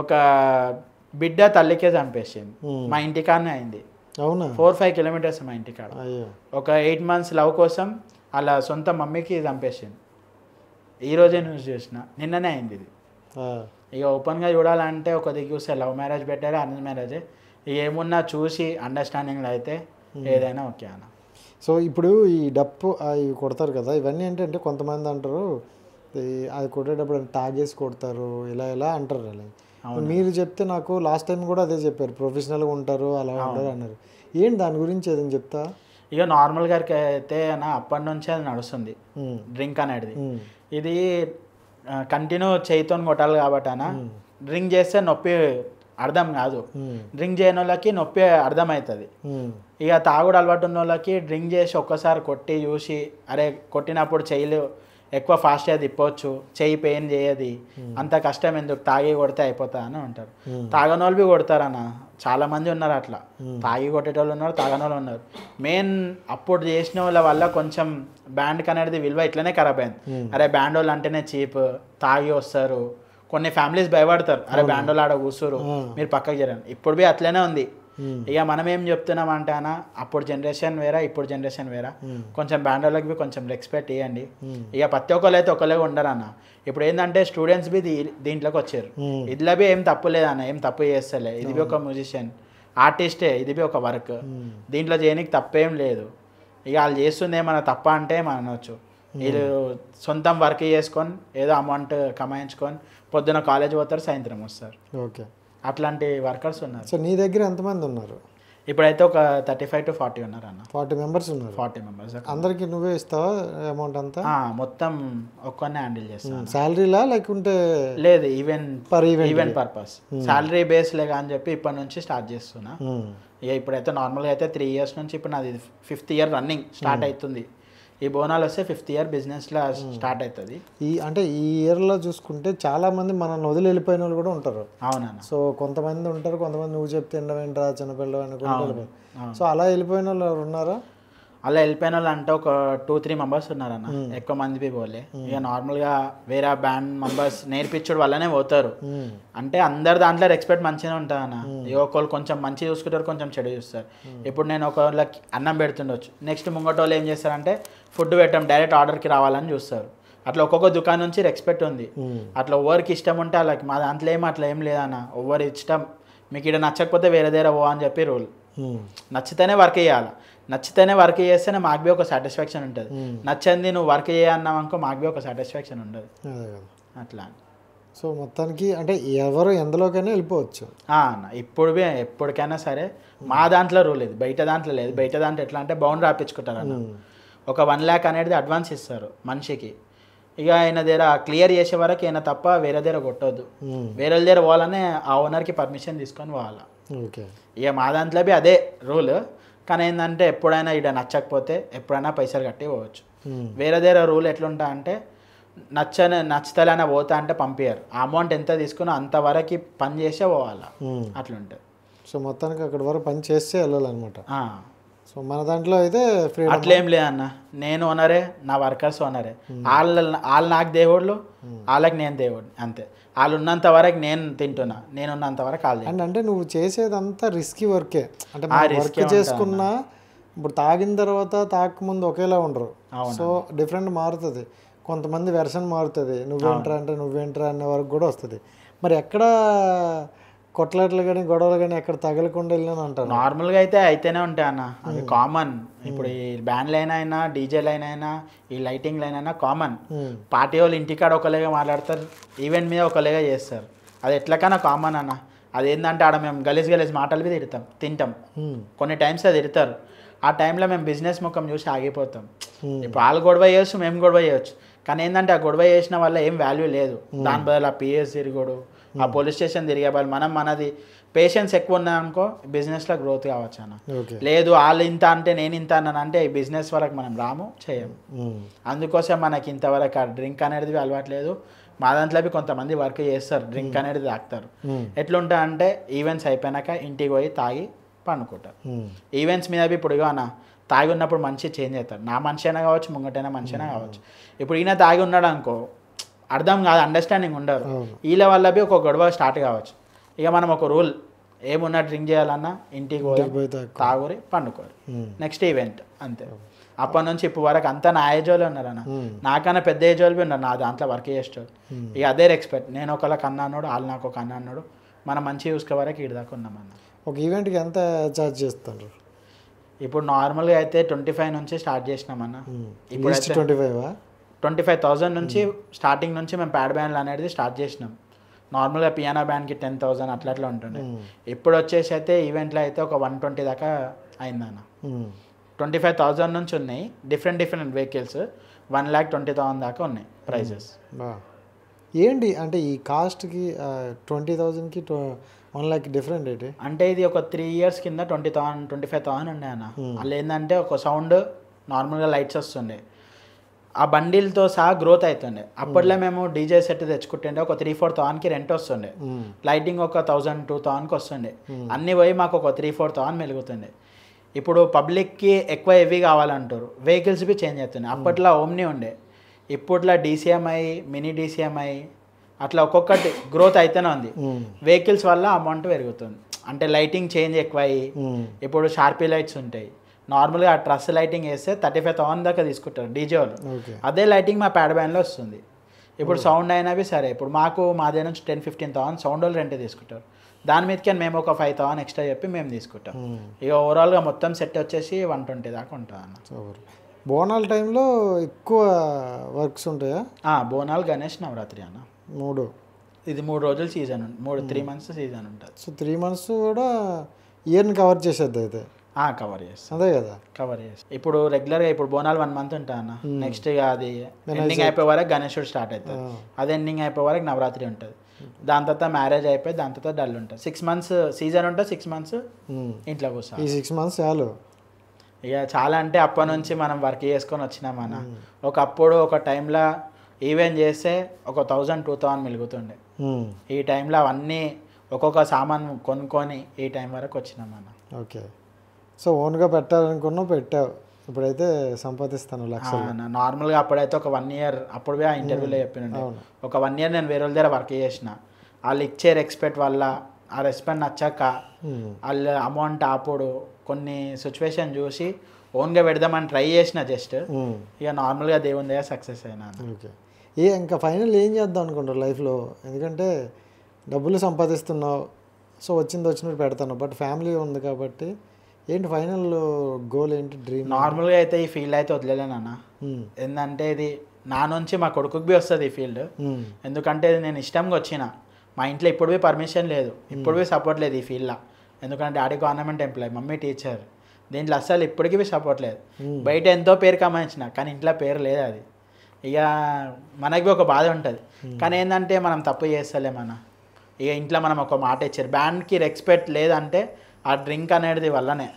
ఒక బిడ్డ తల్లికే చంపేసింది. మా ఇంటికాడనే అయింది. అవునా? 4-5 kilometers మా ఇంటికాడ. ఒక 8 months లవ్ కోసం అలా సొంత మమ్మీకి చంపేసింది. ఈరోజే న్యూస్ చూసిన, నిన్ననే అయింది ఇది. ఇక ఓపెన్గా చూడాలంటే ఒక దిక్కు చూస్తే లవ్ మ్యారేజ్ బెటర్, అరేంజ్ మ్యారేజే. ఇక ఏమున్నా చూసి అండర్స్టాండింగ్లో అయితే ఏదైనా ఓకే అన్న. సో ఇప్పుడు ఈ డప్పు ఇవి కొడతారు కదా, ఇవన్నీ ఏంటంటే కొంతమంది అంటారు అది కొట్టేటప్పుడు తాగేసి కొడతారు, ఇలా అంటారు. అలా మీరు చెప్తే నాకు లాస్ట్ టైం కూడా అదే చెప్పారు, ప్రొఫెషనల్గా ఉంటారు అలా ఉంటారు అన్నారు. ఏంటి దాని గురించి ఏదని చెప్తా? ఇక నార్మల్ గారికి అయితే అప్పటి నుంచే అది నడుస్తుంది డ్రింక్ అనేది. ఇది కంటిన్యూ చేయితో కొట్టాలి కాబట్టి డ్రింక్ చేస్తే నొప్పి అర్థం కాదు. డ్రింక్ చేయని వాళ్ళకి నొప్పి అర్థమవుతుంది. ఇక తాగుడు అలవాటు ఉన్న వాళ్ళకి డ్రింక్ చేసి ఒక్కసారి కొట్టి చూసి అరే కొట్టినప్పుడు చెయ్యిలు ఎక్కువ ఫాస్ట్గా తిప్పవచ్చు, చెయ్యి పెయిన్ చేయది, అంత కష్టం ఎందుకు, తాగి కొడితే అయిపోతా అని అంటారు. తాగని వాళ్ళు కొడతారన్న, చాలా మంది ఉన్నారు అట్లా. తాగి కొట్టేటోళ్ళు ఉన్నారు, తాగని వాళ్ళు ఉన్నారు. మెయిన్ అప్పుడు చేసిన వాళ్ళ వల్ల కొంచెం బ్యాండ్కి అనేది విలువ ఇట్లనే ఖరాబ్ అయింది. అరే బ్యాండ్ వాళ్ళు అంటేనే చీప్, తాగి వస్తారు, కొన్ని ఫ్యామిలీస్ భయపడతారు, అరే బ్యాండ్ వాళ్ళు ఆడ కూర్చోరు మీరు పక్కకి జరగండి. ఇప్పుడు అట్లనే ఉంది. ఇక మనం ఏం చెప్తున్నాం అంటే అప్పుడు జనరేషన్ వేరా, ఇప్పుడు జనరేషన్ వేరా. కొంచెం బ్యాండ్ వాళ్ళకి కొంచెం రెస్పెక్ట్ ఇవ్వండి. ఇక ప్రతి ఒక్కరు అయితే ఒకళ్ళే ఉండరు అన్న. ఇప్పుడు ఏంటంటే స్టూడెంట్స్ దీంట్లోకి వచ్చారు. ఇదిలో ఏం తప్పు లేదన్న, ఏం తప్పు చేస్తలే. ఇది ఒక మ్యూజిషియన్ ఆర్టిస్టే, ఇది ఒక వర్క్, దీంట్లో చేయడానికి తప్పేం లేదు. ఇక వాళ్ళు చేస్తుంది ఏమన్నా తప్ప అంటే మనం అనవచ్చు. వీళ్ళు సొంతం వర్క్ చేసుకొని ఏదో అమౌంట్ కమాయించుకొని పొద్దున కాలేజ్ పోతారు, సాయంత్రం వస్తారు. ఓకే, అట్లాంటి వర్కర్స్ ఉన్నారు. సో నీ దగ్గర ఎంతమంది ఉన్నారు? ఇప్పుడైతే ఒక 35 to 40 ఉన్నారు అన్న. 40 members ఉన్నారు. 40 members. అందరికి నువ్వే ఇస్తావా అమౌంట్ అంతా? మొత్తం ఒక్కనే హ్యాండిల్ చేస్తాను. శాలరీలా లేకుంటే? లేదు, ఈవెంట్ పర్పస్. శాలరీ బేస్ లేగా అని చెప్పి ఇప్పటి నుంచి స్టార్ట్ చేస్తున్నా. ఇక ఇప్పుడైతే నార్మల్గా అయితే 3 years నుంచి ఇప్పుడు నాది 5th year రన్నింగ్ స్టార్ట్ అవుతుంది. ఈ బోనాలు వస్తే 5th ఇయర్ బిజినెస్లో స్టార్ట్ అవుతుంది. అంటే ఈ ఇయర్లో చూసుకుంటే చాలామంది మనల్ని వదిలి వెళ్ళిపోయిన వాళ్ళు కూడా ఉంటారు. అవునన్న. సో కొంతమంది ఉంటారు, కొంతమంది నువ్వు చెప్తే ఎండవేంట్రా చిన్నపిల్లలు అనుకుంటారు. సో అలా వెళ్ళిపోయిన వాళ్ళు ఎవరు ఉన్నారా? అలా వెళ్ళిపోయిన వాళ్ళు అంటే ఒక 2-3 మెంబర్స్ ఉన్నారన్న, ఎక్కువ మంది పోలే. ఇక నార్మల్గా వేరే బ్యాండ్ మెంబర్స్ నేర్పించడం వల్లనే పోతారు. అంటే అందరు దాంట్లో రెస్పెక్ట్ మంచిగా ఉంటుంది అన్న. ఒకళ్ళు కొంచెం మంచి చూసుకుంటారు, కొంచెం చెడు చూస్తారు. ఇప్పుడు నేను ఒకళ్ళకి అన్నం పెడుతుండొచ్చు, నెక్స్ట్ ముంగట వాళ్ళు ఏం చేస్తారంటే ఫుడ్ పెట్టడం డైరెక్ట్ ఆర్డర్కి రావాలని చూస్తారు. అట్లా ఒక్కొక్క దుకాణం నుంచి రెస్పెక్ట్ ఉంది. అట్లా ఎవరికి ఇష్టం ఉంటే వాళ్ళకి, మా దాంట్లో అట్లా ఏం లేదన్న. ఎవరి ఇష్టం, మీకు ఇక్కడ నచ్చకపోతే వేరే దగ్గర పో అని చెప్పి రూల్. నచ్చితేనే వర్క్ చేయాలి, నచ్చితేనే వర్క్ చేస్తేనే మాకు బి ఒక సాటిస్ఫాక్షన్ ఉంటుంది. నచ్చింది నువ్వు వర్క్ చేయన్నావు అనుకో మాకు బి ఒక సాటిస్ఫాక్షన్ ఉండదు అట్లా. సో మొత్తానికి అంటే ఎవరు ఎందులోకైనా వెళ్ళిపోవచ్చు అన్న. ఇప్పుడు ఎప్పటికైనా సరే మా దాంట్లో రూల్ ఇది, బయట దాంట్లో లేదు. బయట దాంట్లో ఎట్లా అంటే బౌండ్ రాపించుకుంటారు అన్న. ఒక 1 lakh అనేది అడ్వాన్స్ ఇస్తారు మనిషికి. ఇక ఆయన దగ్గర క్లియర్ చేసే వరకు అయినా తప్ప వేరే దగ్గర కొట్టొద్దు. వేరే దగ్గర పోవాలనే ఆ ఓనర్కి పర్మిషన్ తీసుకొని పోవాలి. ఇక మా దాంట్లో బి అదే రూల్. కానీ ఏంటంటే ఎప్పుడైనా ఇక్కడ నచ్చకపోతే ఎప్పుడైనా పైసలు కట్టి పోవచ్చు. వేరే దగ్గర రూల్ ఎట్లుంటా అంటే నచ్చుతలేనా పోతా అంటే పంపించారు. ఆ అమౌంట్ ఎంత తీసుకున్నా అంతవరకు పని చేసే పోవాలా అట్లుంటుంది. సో మొత్తానికి అక్కడ వరకు పని చేస్తే వెళ్ళాలన్నమాట. సో మన దాంట్లో అయితే అట్లేం లేదన్న. నేను ఓనరే, నా వర్కర్స్ ఓనరే. వాళ్ళు నాకు దేవుళ్ళు, వాళ్ళకి నేను దేవుడు అంతే. వాళ్ళు ఉన్నంత వరకు నేను తింటున్నా, నేను ఉన్నంత వరకు వాళ్ళు. అంటే నువ్వు చేసేదంతా రిస్కీ వర్కే. అంటే వర్క్ చేసుకున్నా ఇప్పుడు తాగిన తర్వాత తాగకముందు ఒకేలా ఉండరు. సో డిఫరెంట్ మారుతుంది. కొంతమంది వెర్షన్ మారుతుంది. నువ్వేంట్రా అంటే నువ్వేంట్రా అనే వరకు కూడా వస్తుంది. మరి ఎక్కడ కొట్లాట్లు కానీ గొడవలు కానీ ఎక్కడ తగలకుండా వెళ్ళాను అంటారు. నార్మల్గా అయితే అయితేనే ఉంటాయి అన్న, అది కామన్. ఇప్పుడు ఈ బ్యాండ్ లైన్ అయినా, డీజే లైన్ అయినా, ఈ లైటింగ్ లైన్ అయినా కామన్. పార్టీ వాళ్ళు ఇంటికాడ ఒకలేగా మాట్లాడతారు, ఈవెంట్ మీద ఒకలేగా చేస్తారు. అది ఎట్లకైనా కామన్ అన్న. అదేంటంటే ఆడ మేము గలీజ్ మాటలు మీద తింటాం. కొన్ని టైమ్స్ అది తిడతారు. ఆ టైంలో మేము బిజినెస్ ముఖం చూసి ఆగిపోతాం. ఇప్పుడు వాళ్ళు గొడవ చేయొచ్చు, మేము గొడవ చేయొచ్చు. కానీ ఏంటంటే ఆ గొడవ చేసిన వల్ల ఏం వాల్యూ లేదు. దాని బదులు ఆ పిఎస్ తిరిగోడు, ఆ పోలీస్ స్టేషన్ తిరిగే వాళ్ళు మనది పేషెన్స్ ఎక్కువ ఉన్నాయనుకో బిజినెస్లో గ్రోత్ కావచ్చు అన్న. లేదు వాళ్ళు ఇంత అంటే నేను ఇంత అన్నాను అంటే ఈ బిజినెస్ వరకు మనం రాము చేయము. అందుకోసం మనకి ఇంతవరకు ఆ డ్రింక్ అనేది అలవాట్లేదు. మా దాంట్లో కొంతమంది వర్క్ చేస్తారు, డ్రింక్ అనేది తాగుతారు. ఎట్లుంటా అంటే ఈవెంట్స్ అయిపోయినాక ఇంటికి పోయి తాగి పండుకుంటారు. ఈవెంట్స్ మీద ఇప్పుడు అన్న తాగి ఉన్నప్పుడు మనిషి చేంజ్ అవుతారు. నా మనిషి అయినా కావచ్చు, ముంగటైనా మనిషి అయినా కావచ్చు. ఇప్పుడు ఈయన తాగి ఉన్నాడు అనుకో అర్థం కాదు, అండర్స్టాండింగ్ ఉండరు. వీళ్ళ వల్ల ఒక గొడవ స్టార్ట్ కావచ్చు. ఇక మనం ఒక రూల్ ఏమున్నా డ్రింక్ చేయాలన్నా ఇంటికి పోయి తాగురి పండుకోరు, నెక్స్ట్ ఈవెంట్ అంతే. అప్పటి నుంచి ఇప్పుడు వరకు అంతా నా ఏజ్ వాళ్ళు ఉన్నారన్న. నాకన్నా పెద్ద ఏజ్ వాళ్ళు ఉన్నారు నా దాంట్లో వర్క్ చేసేవాళ్ళు. ఇక అదే రెస్పెక్ట్. నేను ఒకళ్ళకి అన్న అన్నాడు, వాళ్ళు నాకు ఒక అన్న అన్నాడు. మనం మంచిగా చూసుకునే వరకు ఇటు దాకా ఉన్నామన్న. ఒక ఈవెంట్కి ఎంత ఛార్జ్ చేస్తారు? ఇప్పుడు నార్మల్గా అయితే 25 నుంచి స్టార్ట్ చేసినామన్న. ఇప్పుడు 25,000 నుంచి స్టార్టింగ్ నుంచి మేము ప్యాడ్ బ్యాండ్లు అనేది స్టార్ట్ చేసినాం. నార్మల్గా పియానో బ్యాండ్కి 10,000 అట్లా ఉంటుండే. ఇప్పుడు వచ్చేసి అయితే ఈవెంట్లో అయితే ఒక 120 దాకా అయిందన్న. 25,000 నుంచి ఉన్నాయి. డిఫరెంట్ వెహికల్స్ 1,20,000 దాకా ఉన్నాయి ప్రైజెస్. ఏంటి అంటే ఈ కాస్ట్కి 20,000కి 1 lakh డిఫరెంట్ ఏంటి అంటే ఇది ఒక 3 years కింద 25,000 ఉండే అన్న. వాళ్ళు ఏంటంటే ఒక సౌండ్ నార్మల్గా లైట్స్ వస్తుండే, ఆ బండిల్తో సహా గ్రోత్ అవుతుండే. అప్పట్లో మేము డీజే సెట్ తెచ్చుకుంటుండే ఒక 3-4,000కి రెంట్ వస్తుండే, లైటింగ్ ఒక 1,000-2,000కి వస్తుండే. అన్నీ పోయి మాకు ఒక 3-4,000 మెలుగుతుండే. ఇప్పుడు పబ్లిక్కి ఎక్కువ హెవీ కావాలంటారు, వెహికల్స్ బి చేంజ్ అవుతున్నాయి. అప్పట్లో ఓమ్ని ఉండే, ఇప్పట్లో DCMI, మినీ DCMI అట్లా ఒక్కొక్కటి గ్రోత్ అయితేనే ఉంది. వెహికల్స్ వల్ల అమౌంట్ పెరుగుతుంది. అంటే లైటింగ్ చేంజ్ ఎక్కువ అయ్యి ఇప్పుడు షార్పీ లైట్స్ ఉంటాయి. నార్మల్గా ఆ ట్రస్ లైటింగ్ వేస్తే 35,000 దాకా తీసుకుంటారు డీజే వాళ్ళు. అదే లైటింగ్ మా ప్యాడ్ బ్యాండ్లో వస్తుంది. ఇప్పుడు సౌండ్ అయినవి సరే, ఇప్పుడు మా దగ్గర నుంచి 10-15,000 సౌండ్ వాళ్ళు రెంట్ తీసుకుంటారు. దాని మీదకి మేము ఒక 5,000 ఎక్స్ట్రా చెప్పి మేము తీసుకుంటాం. ఇక ఓవరాల్గా మొత్తం సెట్ వచ్చేసి 120 దాకా ఉంటుంది అన్న. బోనాల టైంలో ఎక్కువ వర్క్స్ ఉంటాయా? బోనాలు, గణేష్, నవరాత్రి అన్న 3. ఇది 3 రోజులు సీజన్, 3 months సీజన్ ఉంటుంది. సో 3 months కూడా ఇయర్ని కవర్ చేసేది అయితే కవర్ చేస్తాం. అదే కదా, కవర్ చేస్తాం. ఇప్పుడు రెగ్యులర్గా ఇప్పుడు బోనాలు 1 month ఉంటాయి అన్న. నెక్స్ట్ అది ఎండింగ్ అయిపోయే వరకు గణేశుడు స్టార్ట్ అవుతుంది. అది ఎండింగ్ అయిపోయే వరకు నవరాత్రి ఉంటుంది. దాని తర్వాత మ్యారేజ్ అయిపోయి దాని తర్వాత డల్ ఉంటుంది. 6 months సీజన్ ఉంటుంది. 6 months ఇంట్లో కూర్చోాలి. ఈ 6 months చాలు. ఇక చాలా అంటే అప్పటి నుంచి మనం వర్క్ చేసుకొని వచ్చినాం అన్న. ఒకప్పుడు ఒక టైంలో ఈవెంట్ చేస్తే ఒక 1000-2000 మిలుగుతుండే. ఈ టైంలో అవన్నీ ఒక్కొక్క సామాన్ కొనుక్కొని ఈ టైం వరకు వచ్చినాం అన్న. ఓకే. సో ఓన్గా పెట్టాలనుకున్నావు, పెట్టావు. ఇప్పుడైతే సంపాదిస్తాను లక్షలు. నార్మల్గా అప్పుడైతే ఒక 1 year అప్పుడే ఆ ఇంటర్వ్యూలో చెప్పినండి, ఒక 1 year నేను వేరే వాళ్ళ దగ్గర వర్క్ చేసిన. వాళ్ళు ఇచ్చే రెస్పెక్ట్ వల్ల ఆ రెస్పెక్ట్ నచ్చాక వాళ్ళు అమౌంట్ అప్పుడు కొన్ని సిచ్యువేషన్ చూసి ఓన్గా పెడదామని ట్రై చేసిన జస్ట్. ఇక నార్మల్గా దేవుని దగ్గర సక్సెస్ అయినా. ఓకే. ఇంకా ఫైనల్ ఏం చేద్దాం అనుకుంటారు లైఫ్లో? ఎందుకంటే డబ్బులు సంపాదిస్తున్నావు, సో వచ్చినట్టు పెడతాను, బట్ ఫ్యామిలీ ఉంది కాబట్టి ఏంటి ఫైనల్ గోల్ ఏంటి, డ్రీమ్? నార్మల్గా అయితే ఈ ఫీల్డ్ అయితే వదిలేలేనన్న. ఏంటంటే ఇది నా నుంచి మా కొడుకుకి బి వస్తుంది ఈ ఫీల్డ్. ఎందుకంటే నేను ఇష్టంగా వచ్చిన. మా ఇంట్లో ఇప్పుడు పర్మిషన్ లేదు, ఇప్పుడు సపోర్ట్ లేదు ఈ ఫీల్డ్లో. ఎందుకంటే daddy government employee, mummy teacher. దీంట్లో అస్సలు ఇప్పటికీ సపోర్ట్ లేదు. బయట ఎంతో పేరు కమాయించిన, కానీ ఇంట్లో పేరు లేదు. అది ఇక మనకి ఒక బాధ ఉంటుంది. కానీ ఏంటంటే మనం తప్పు చేస్తలేమన్నా. ఇక ఇంట్లో మనం ఒక మాట ఇచ్చారు, బ్యాండ్కి రెస్పెక్ట్ లేదంటే ఆ డ్రింక్ అనేది వల్లనే.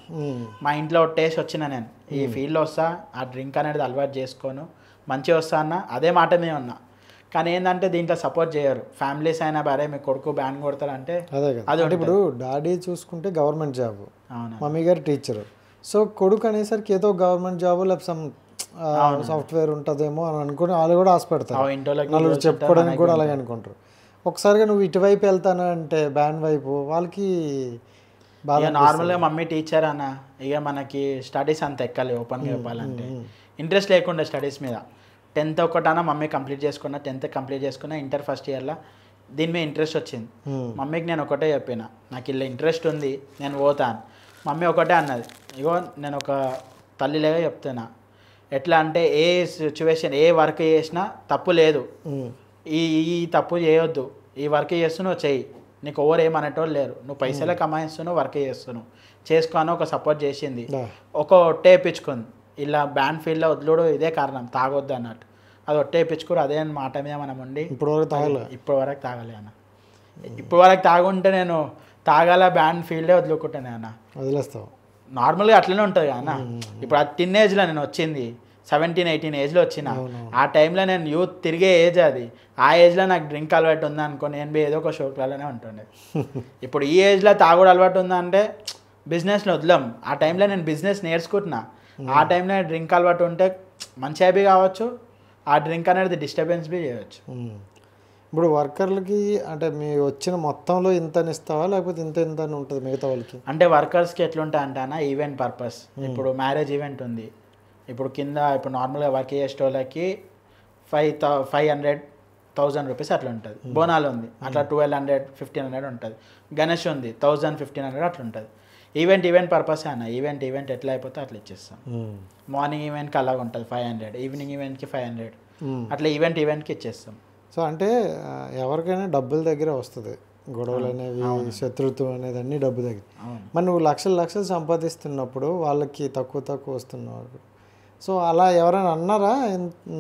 మా ఇంట్లో టేస్ట్ వచ్చిన నేను ఈ ఫీల్డ్లో వస్తా, ఆ డ్రింక్ అనేది అలవాటు చేసుకోను, మంచిగా వస్తా అన్న అదే మాట మీద ఉన్నా. కానీ ఏంటంటే దీంట్లో సపోర్ట్ చేయరు ఫ్యామిలీస్ అయినా. భార్య మీ కొడుకు బ్యాండ్ కొడతారంటే అదే. ఇప్పుడు డాడీ చూసుకుంటే గవర్నమెంట్ జాబ్, మమ్మీ గారు టీచరు. సో కొడుకు అనేసరికి ఏదో గవర్నమెంట్ జాబ్ లేకపోతే సమ్ సాఫ్ట్వేర్ ఉంటుందేమో అని అనుకుని వాళ్ళు కూడా ఆశపడతారు. నలుగురు చెప్పుకోవడానికి కూడా అలాగే అనుకుంటారు. ఒకసారిగా నువ్వు ఇటువైపు వెళ్తాను అంటే బ్యాండ్ వైపు, వాళ్ళకి బాగా. నార్మల్గా మమ్మీ టీచర్ అన్న, ఇక మనకి స్టడీస్ అంత ఎక్కాలి. ఓపెన్గా చెప్పాలంటే ఇంట్రెస్ట్ లేకుండా స్టడీస్ మీద. 10th ఒకటన్నా మమ్మీ కంప్లీట్ చేసుకున్నా, 10th కంప్లీట్ చేసుకున్నా. ఇంటర్ ఫస్ట్ ఇయర్లో దీని మీద ఇంట్రెస్ట్ వచ్చింది. మమ్మీకి నేను ఒకటే చెప్పిన, నాకు ఇలా ఇంట్రెస్ట్ ఉంది, నేను పోతాను. మమ్మీ ఒకటే అన్నది, ఇగో నేను ఒక తల్లిలాగా చెప్తున్నా. ఎట్లా అంటే ఏ సిచ్యువేషన్ ఏ వర్క్ చేసినా తప్పు లేదు, ఈ తప్పు చేయొద్దు, ఈ వర్క్ చేస్తున్నావు చెయ్యి, నీకు ఓవర్ ఏమనేటోళ్ళు లేరు, నువ్వు పైసలే కమాయిస్తున్నావు, వర్క్ చేస్తున్నావు, చేసుకోను ఒక సపోర్ట్ చేసింది. ఒక ఒట్టే వేయించుకుంది, ఇలా బ్యాండ్ ఫీల్డ్లో వదిలేడు ఇదే కారణం, తాగొద్దు అన్నట్టు. అది ఒట్టే వేయించుకోరు, అదే మాట మీద మనం ఉండి ఇప్పుడు వరకు తాగలే అన్న. ఇప్పుడు వరకు తాగుంటే నేను తాగాల బ్యాండ్ ఫీల్డే వదులుకుంటానే అన్న. వదిలేస్తావు నార్మల్గా అట్లనే ఉంటుంది అన్న. ఇప్పుడు అది టీనేజ్లో నేను వచ్చింది, 17-18 ఏజ్లో వచ్చిన. ఆ టైంలో నేను యూత్ తిరిగే ఏజ్ అది. ఆ ఏజ్లో నాకు డ్రింక్ అలవాటు ఉందా అనుకో, నేను ఏదో ఒక షోక్లలోనే ఉంటుండే. ఇప్పుడు ఈ ఏజ్లో తాగుడు అలవాటు ఉందా అంటే బిజినెస్లో వదలం. ఆ టైంలో నేను బిజినెస్ నేర్చుకుంటున్నా. ఆ టైంలో డ్రింక్ అలవాటు ఉంటే మంచి హ్యాపీ కావచ్చు, ఆ డ్రింక్ అనేది డిస్టర్బెన్స్ బి చేయవచ్చు. ఇప్పుడు వర్కర్లకి అంటే మీ వచ్చిన మొత్తంలో ఇంతని ఇస్తావా లేకపోతే ఇంత అని ఉంటుంది మిగతా వాళ్ళకి? అంటే వర్కర్స్కి ఎట్లుంటాయి అంటే అన్న, ఈవెంట్ పర్పస్. ఇప్పుడు మ్యారేజ్ ఈవెంట్ ఉంది, ఇప్పుడు కింద ఇప్పుడు నార్మల్గా వర్క్ చేసే వాళ్ళకి 500,000 రూపీస్ అట్లా ఉంటుంది. బోనాలు ఉంది అట్లా 1200-1500 ఉంటుంది. గణేష్ ఉంది 1000-1500 అట్లా ఉంటుంది. ఈవెంట్ పర్పస్ అన్న. ఈవెంట్ ఎట్లా అయిపోతే అట్లా ఇచ్చేస్తాం. మార్నింగ్ ఈవెంట్కి అలాగ ఉంటుంది 500, ఈవినింగ్ ఈవెంట్కి 500, అట్లా ఈవెంట్కి ఇచ్చేస్తాం. సో అంటే ఎవరికైనా డబ్బుల దగ్గర వస్తుంది, గొడవలు అనేవి, శత్రుత్వం అనేది అన్నీ డబ్బు దగ్గర. మరి నువ్వు లక్షలు సంపాదిస్తున్నప్పుడు వాళ్ళకి తక్కువ వస్తున్నావు. సో అలా ఎవరైనా అన్నారా,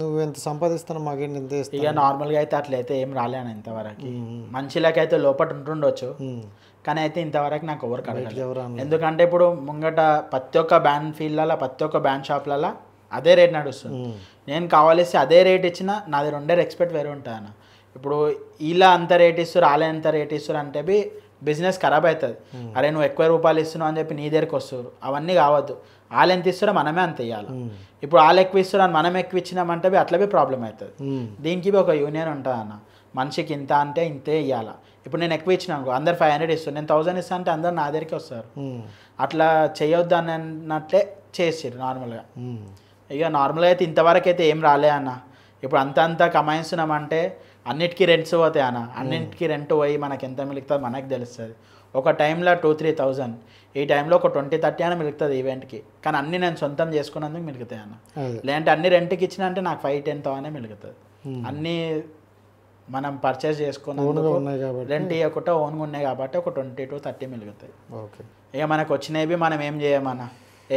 నువ్వు ఎంత సంపాదిస్తున్నావు మాకేంటి ఎంత ఇస్తావు? ఇక నార్మల్గా అయితే అట్లయితే ఏం రాలేను ఇంతవరకు. మనుషులకైతే లోపల ఉంటుండొచ్చు, కానీ అయితే ఇంతవరకు నాకు ఎవరికి అడగలేదు. ఎందుకంటే ఇప్పుడు ముంగట ప్రతి ఒక్క బ్యాండ్ ఫీల్డ్లలో, ప్రతి ఒక్క బ్యాండ్ షాప్లలో అదే రేట్ నడుస్తుంది. నేను కావాల్సి అదే రేట్ ఇచ్చినా నాది 2 రెస్పెక్ట్ వేరే ఉంటుంది అన్న. ఇప్పుడు ఇలా అంత రేట్ ఇస్తారు, వాళ్ళే అంత రేట్ ఇస్తారు అంటే బిజినెస్ ఖరాబ్ అవుతుంది. అరే నువ్వు ఎక్కువ రూపాయలు ఇస్తున్నావు అని చెప్పి నీ దగ్గరికి వస్తారు, అవన్నీ కావద్దు. వాళ్ళు ఎంత ఇస్తారో మనమే అంత ఇవ్వాలి. ఇప్పుడు వాళ్ళు ఎక్కువ ఇస్తారు అని మనం ఎక్కువ ఇచ్చినామంటే అట్లా ప్రాబ్లం అవుతుంది. దీనికి ఒక యూనియన్ ఉంటుంది అన్న, మనిషికి ఇంత అంటే ఇంతే ఇవ్వాలి. ఇప్పుడు నేను ఎక్కువ ఇచ్చిన అనుకో, అందరు 500 ఇస్తారు, నేను 1000 ఇస్తాను అంటే అందరు నా దగ్గరికి వస్తారు. అట్లా చేయొద్దు అన్నట్లే చేసారు నార్మల్గా. ఇక నార్మల్గా అయితే ఇంతవరకు అయితే ఏం రాలే అన్న. ఇప్పుడు అంతా కమాయిస్తున్నామంటే అన్నిటికీ రెంట్స్ పోతాయి అన్న. అన్నింటికి రెంట్ పోయి మనకి ఎంత మిలుగుతుంది మనకు తెలుస్తుంది. ఒక టైంలో 2-3 thousand, ఈ టైంలో ఒక 20-30 అని మిలుగుతుంది ఈవెంట్కి. కానీ అన్నీ నేను సొంతం చేసుకున్నందుకు మిలుగుతాయి అన్న. లేదంటే అన్ని రెంట్కి ఇచ్చిన అంటే నాకు 5-10 మిలుగుతుంది. అన్నీ మనం పర్చేస్ చేసుకున్నందుకు రెంట్ ఇవ్వకుండా ఓన్గా ఉన్నాయి కాబట్టి ఒక 20-30 మిలుగుతాయి. ఇక మనకు వచ్చినవి మనం ఏం చేయమన్నా,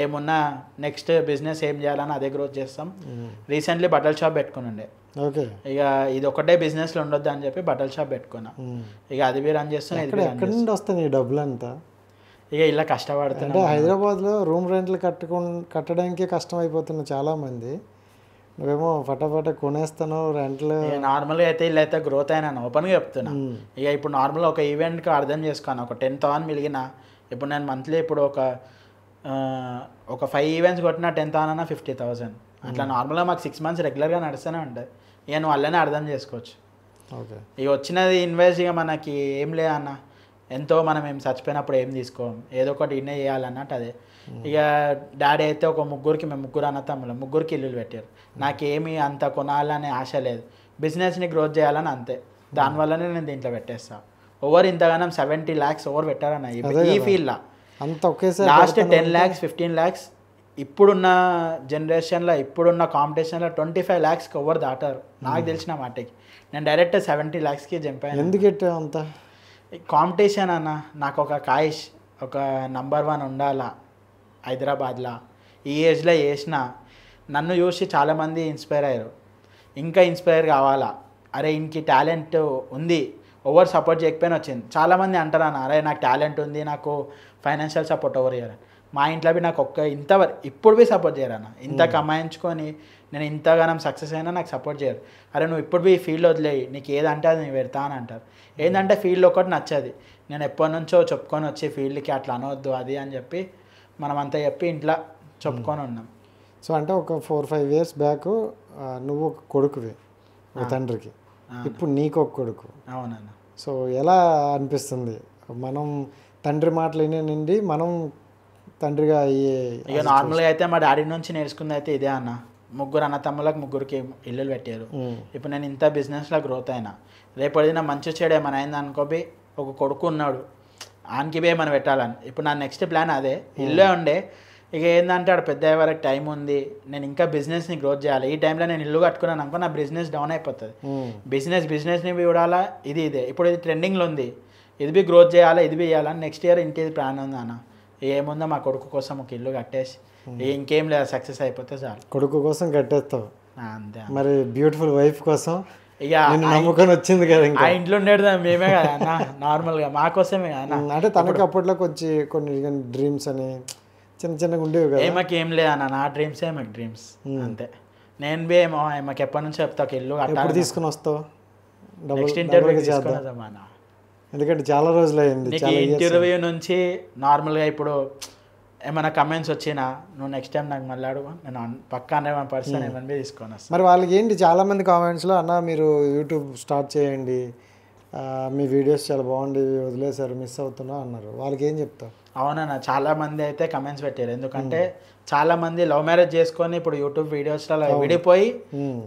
ఏమున్నా నెక్స్ట్ బిజినెస్ ఏం చేయాలని అదే గ్రోత్ చేస్తాం. రీసెంట్లీ బట్టల షాప్ పెట్టుకుని ఉండే, ఇక ఇది ఒకటే బిజినెస్లో ఉండొద్దు అని చెప్పి బట్టల షాప్ పెట్టుకున్నా. ఇక అది రన్ చేస్తున్నా. ఎక్కడి నుండి వస్తాయి డబ్బులు అంతా? ఇక ఇలా కష్టపడుతున్నా. అంటే హైదరాబాద్లో రూమ్ రెంట్లు కట్టడానికే కష్టం అయిపోతున్న చాలామంది, నువ్వేమో ఫటాఫట కొనేస్తాను రెంట్లు. ఇక నార్మల్గా అయితే ఇల్లు అయితే గ్రోత్ అయినా ఓపెన్గా చెప్తున్నా. ఇక ఇప్పుడు నార్మల్గా ఒక ఈవెంట్కి అర్థం చేసుకోను, ఒక 10,000 మిలిగిన ఇప్పుడు నేను మంత్లీ ఇప్పుడు ఒక 5 ఈవెంట్స్ కొట్టినా 10,000 అన్న 50,000 అట్లా నార్మల్గా మాకు 6 months రెగ్యులర్గా నడుస్తూనే ఉంటుంది. ఇక నువ్వు అల్లనే అర్థం చేసుకోవచ్చు. ఓకే, ఇక వచ్చినది ఇన్వెస్ట్ ఇక మనకి ఏం లేదన్న, ఎంతో మనం ఏం చచ్చిపోయినప్పుడు ఏం తీసుకోం, ఏదో ఒకటి ఇన్నే చేయాలన్నట్టు అదే. ఇక డాడీ అయితే మేము ముగ్గురు అన్న తమ్ముళ్ళు, ముగ్గురికి ఇల్లులు పెట్టారు. నాకేమీ అంత కొనాలనే ఆశ లేదు, బిజినెస్ని గ్రోత్ చేయాలని అంతే. దానివల్లనే నేను దీంట్లో పెట్టేస్తాను. ఓవర్ ఇంతగానం 70 lakhs ఓవర్ పెట్టారన్న ఈ ఫీల్డ్లో. అంత ఒకేసారి లాస్ట్ 10 lakhs 15 lakhs ఇప్పుడున్న జనరేషన్లో, ఇప్పుడున్న కాంపిటీషన్లో 25 lakhsకి ఓవర్ దాటారు నాకు తెలిసిన మాటకి. నేను డైరెక్ట్ 70 lakhsకి జంప్ అయ్యాను. ఎందుకు అంత కాంపిటీషన్ అన్న? నాకు ఒక కాయిష్, ఒక నంబర్ 1 ఉండాలా హైదరాబాద్లో. ఈ ఏజ్లో చేసిన నన్ను చూసి చాలామంది ఇన్స్పైర్ అయ్యారు, ఇంకా ఇన్స్పైర్ కావాలా, అరే ఇంకి టాలెంట్ ఉంది, ఓవర్ సపోర్ట్ చేయకపోయినా వచ్చింది. చాలామంది అంటారు అన్న, అరే నాకు టాలెంట్ ఉంది, నాకు ఫైనాన్షియల్ సపోర్ట్ ఓవర్ చేయరు. మా ఇంట్లో బి నాకు ఇప్పుడు బి సపోర్ట్ చేయరన్న. ఇంత కమాయించుకొని నేను ఇంతగానం సక్సెస్ అయినా నాకు సపోర్ట్ చేయరు. అరే నువ్వు ఇప్పుడు బి ఫీల్డ్ వదిలేయి, నీకు ఏదంటే అది నేను పెడతా అని అంటారు. ఏంటంటే ఫీల్డ్ ఒకటి నచ్చది, నేను ఎప్పటి నుంచో చెప్పుకొని వచ్చి ఫీల్డ్కి అట్లా అనవద్దు అది అని చెప్పి మనం అంతా చెప్పి ఇంట్లో చెప్పుకొని ఉన్నాం. సో అంటే ఒక 4-5 years బ్యాక్ నువ్వు ఒక కొడుకువి ఒక తండ్రికి, ఇప్పుడు నీకు ఒక కొడుకు. అవునన్న. సో ఎలా అనిపిస్తుంది మనం తండ్రి మాటలు వినండి మనం తండ్రిగా అయ్యే? ఇక నార్మల్గా అయితే మా డాడీ నుంచి నేర్చుకుంది అయితే ఇదే అన్న, ముగ్గురు అన్న తమ్ములకు ముగ్గురికి ఇల్లులు పెట్టారు. ఇప్పుడు నేను ఇంత బిజినెస్లో గ్రోత్ అయినా, రేపటిదిన మంచి చెడు ఏమైనా అయింది అనుకోబి ఒక కొడుకు ఉన్నాడు, ఆనికి బే మనం పెట్టాలని. ఇప్పుడు నా నెక్స్ట్ ప్లాన్ అదే, ఇల్లే ఉండే. ఇక ఏంటంటే ఆడ పెద్ద అయ్యే వరకు టైం ఉంది, నేను ఇంకా బిజినెస్ని గ్రోత్ చేయాలి. ఈ టైంలో నేను ఇల్లు కట్టుకున్నాను అనుకో నా బిజినెస్ డౌన్ అయిపోతుంది. బిజినెస్ని చూడాలా, ఇదే ఇప్పుడు ఇది ట్రెండింగ్లో ఉంది, ఇది బి గ్రోత్ చేయాలి, ఇది బి చేయాలని నెక్స్ట్ ఇయర్ ఇంటిది ప్లాన్ ఉంది అన్న. ఏముందో మా కొడుకు కోసం ఒక ఇల్లు కట్టేసి ఇంకేం లేదు, సక్సెస్ అయిపోతే చాలు. కొడుకు కోసం కట్టేస్తావు అంతే. మరి బ్యూటిఫుల్ వైఫ్ కోసం ఇక నమ్ముకొని వచ్చింది కదా, ఆ ఇంట్లో ఉండేది మేమే కదా అన్న, నార్మల్గా మా కోసమే కదా. అంటే తనకి అప్పట్లో కొన్ని డ్రీమ్స్ అని చిన్నగా ఉండేవి కదా. ఏమకి ఏం లేదన్న, నా డ్రీమ్సే మాకు డ్రీమ్స్ అంతే. నేను బి ఏమో మాకు ఎప్పటి నుంచి చెప్తా ఒక ఇల్లు ఎప్పుడు తీసుకుని వస్తావు? నెక్స్ట్ ఇంటర్వ్యూ తీసుకున్నాం అన్న, ఎందుకంటే చాలా రోజులు అయింది. ఇంటర్వ్యూ నుంచి నార్మల్గా ఇప్పుడు ఏమైనా కమెంట్స్ వచ్చినా నువ్వు నెక్స్ట్ టైం నాకు మళ్ళీ అడుగు, నేను పక్కా 100% ఏమని తీసుకొని వస్తాను. మరి వాళ్ళకి ఏంటి చాలామంది కామెంట్స్లో, అన్న మీరు యూట్యూబ్ స్టార్ట్ చేయండి, మీ వీడియోస్ చాలా బాగుండేవి, వదిలేసారు, మిస్ అవుతున్నా అన్నారు. వాళ్ళకి ఏం చెప్తావు? అవునన్నా, చాలామంది అయితే కమెంట్స్ పెట్టారు. ఎందుకంటే చాలామంది లవ్ మ్యారేజ్ చేసుకొని ఇప్పుడు యూట్యూబ్ వీడియోస్లో విడిపోయి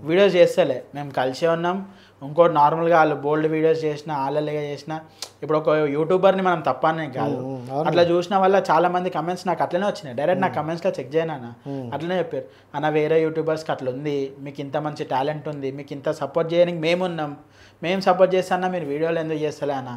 వీడియోస్ చేస్తలే, మేము కలిసే ఉన్నాం. ఇంకోటి నార్మల్గా వాళ్ళు బోల్డ్ వీడియోస్ చేసిన, వాళ్ళగా చేసిన, ఇప్పుడు ఒక యూట్యూబర్ని మనం తప్పనే కాదు, అట్లా చూసిన వల్ల చాలామంది కమెంట్స్ నాకు అట్లనే వచ్చినాయి. డైరెక్ట్ నా కమెంట్స్లో చెక్ చేయను అన్న, అట్లనే చెప్పారు అన్న వేరే యూట్యూబర్స్కి అట్లా ఉంది, మీకు ఇంత మంచి టాలెంట్ ఉంది, మీకు ఇంత సపోర్ట్ చేయడానికి మేమున్నాం, మేము సపోర్ట్ చేస్తానా మీరు వీడియోలు ఎందుకు చేస్తలే అన్న.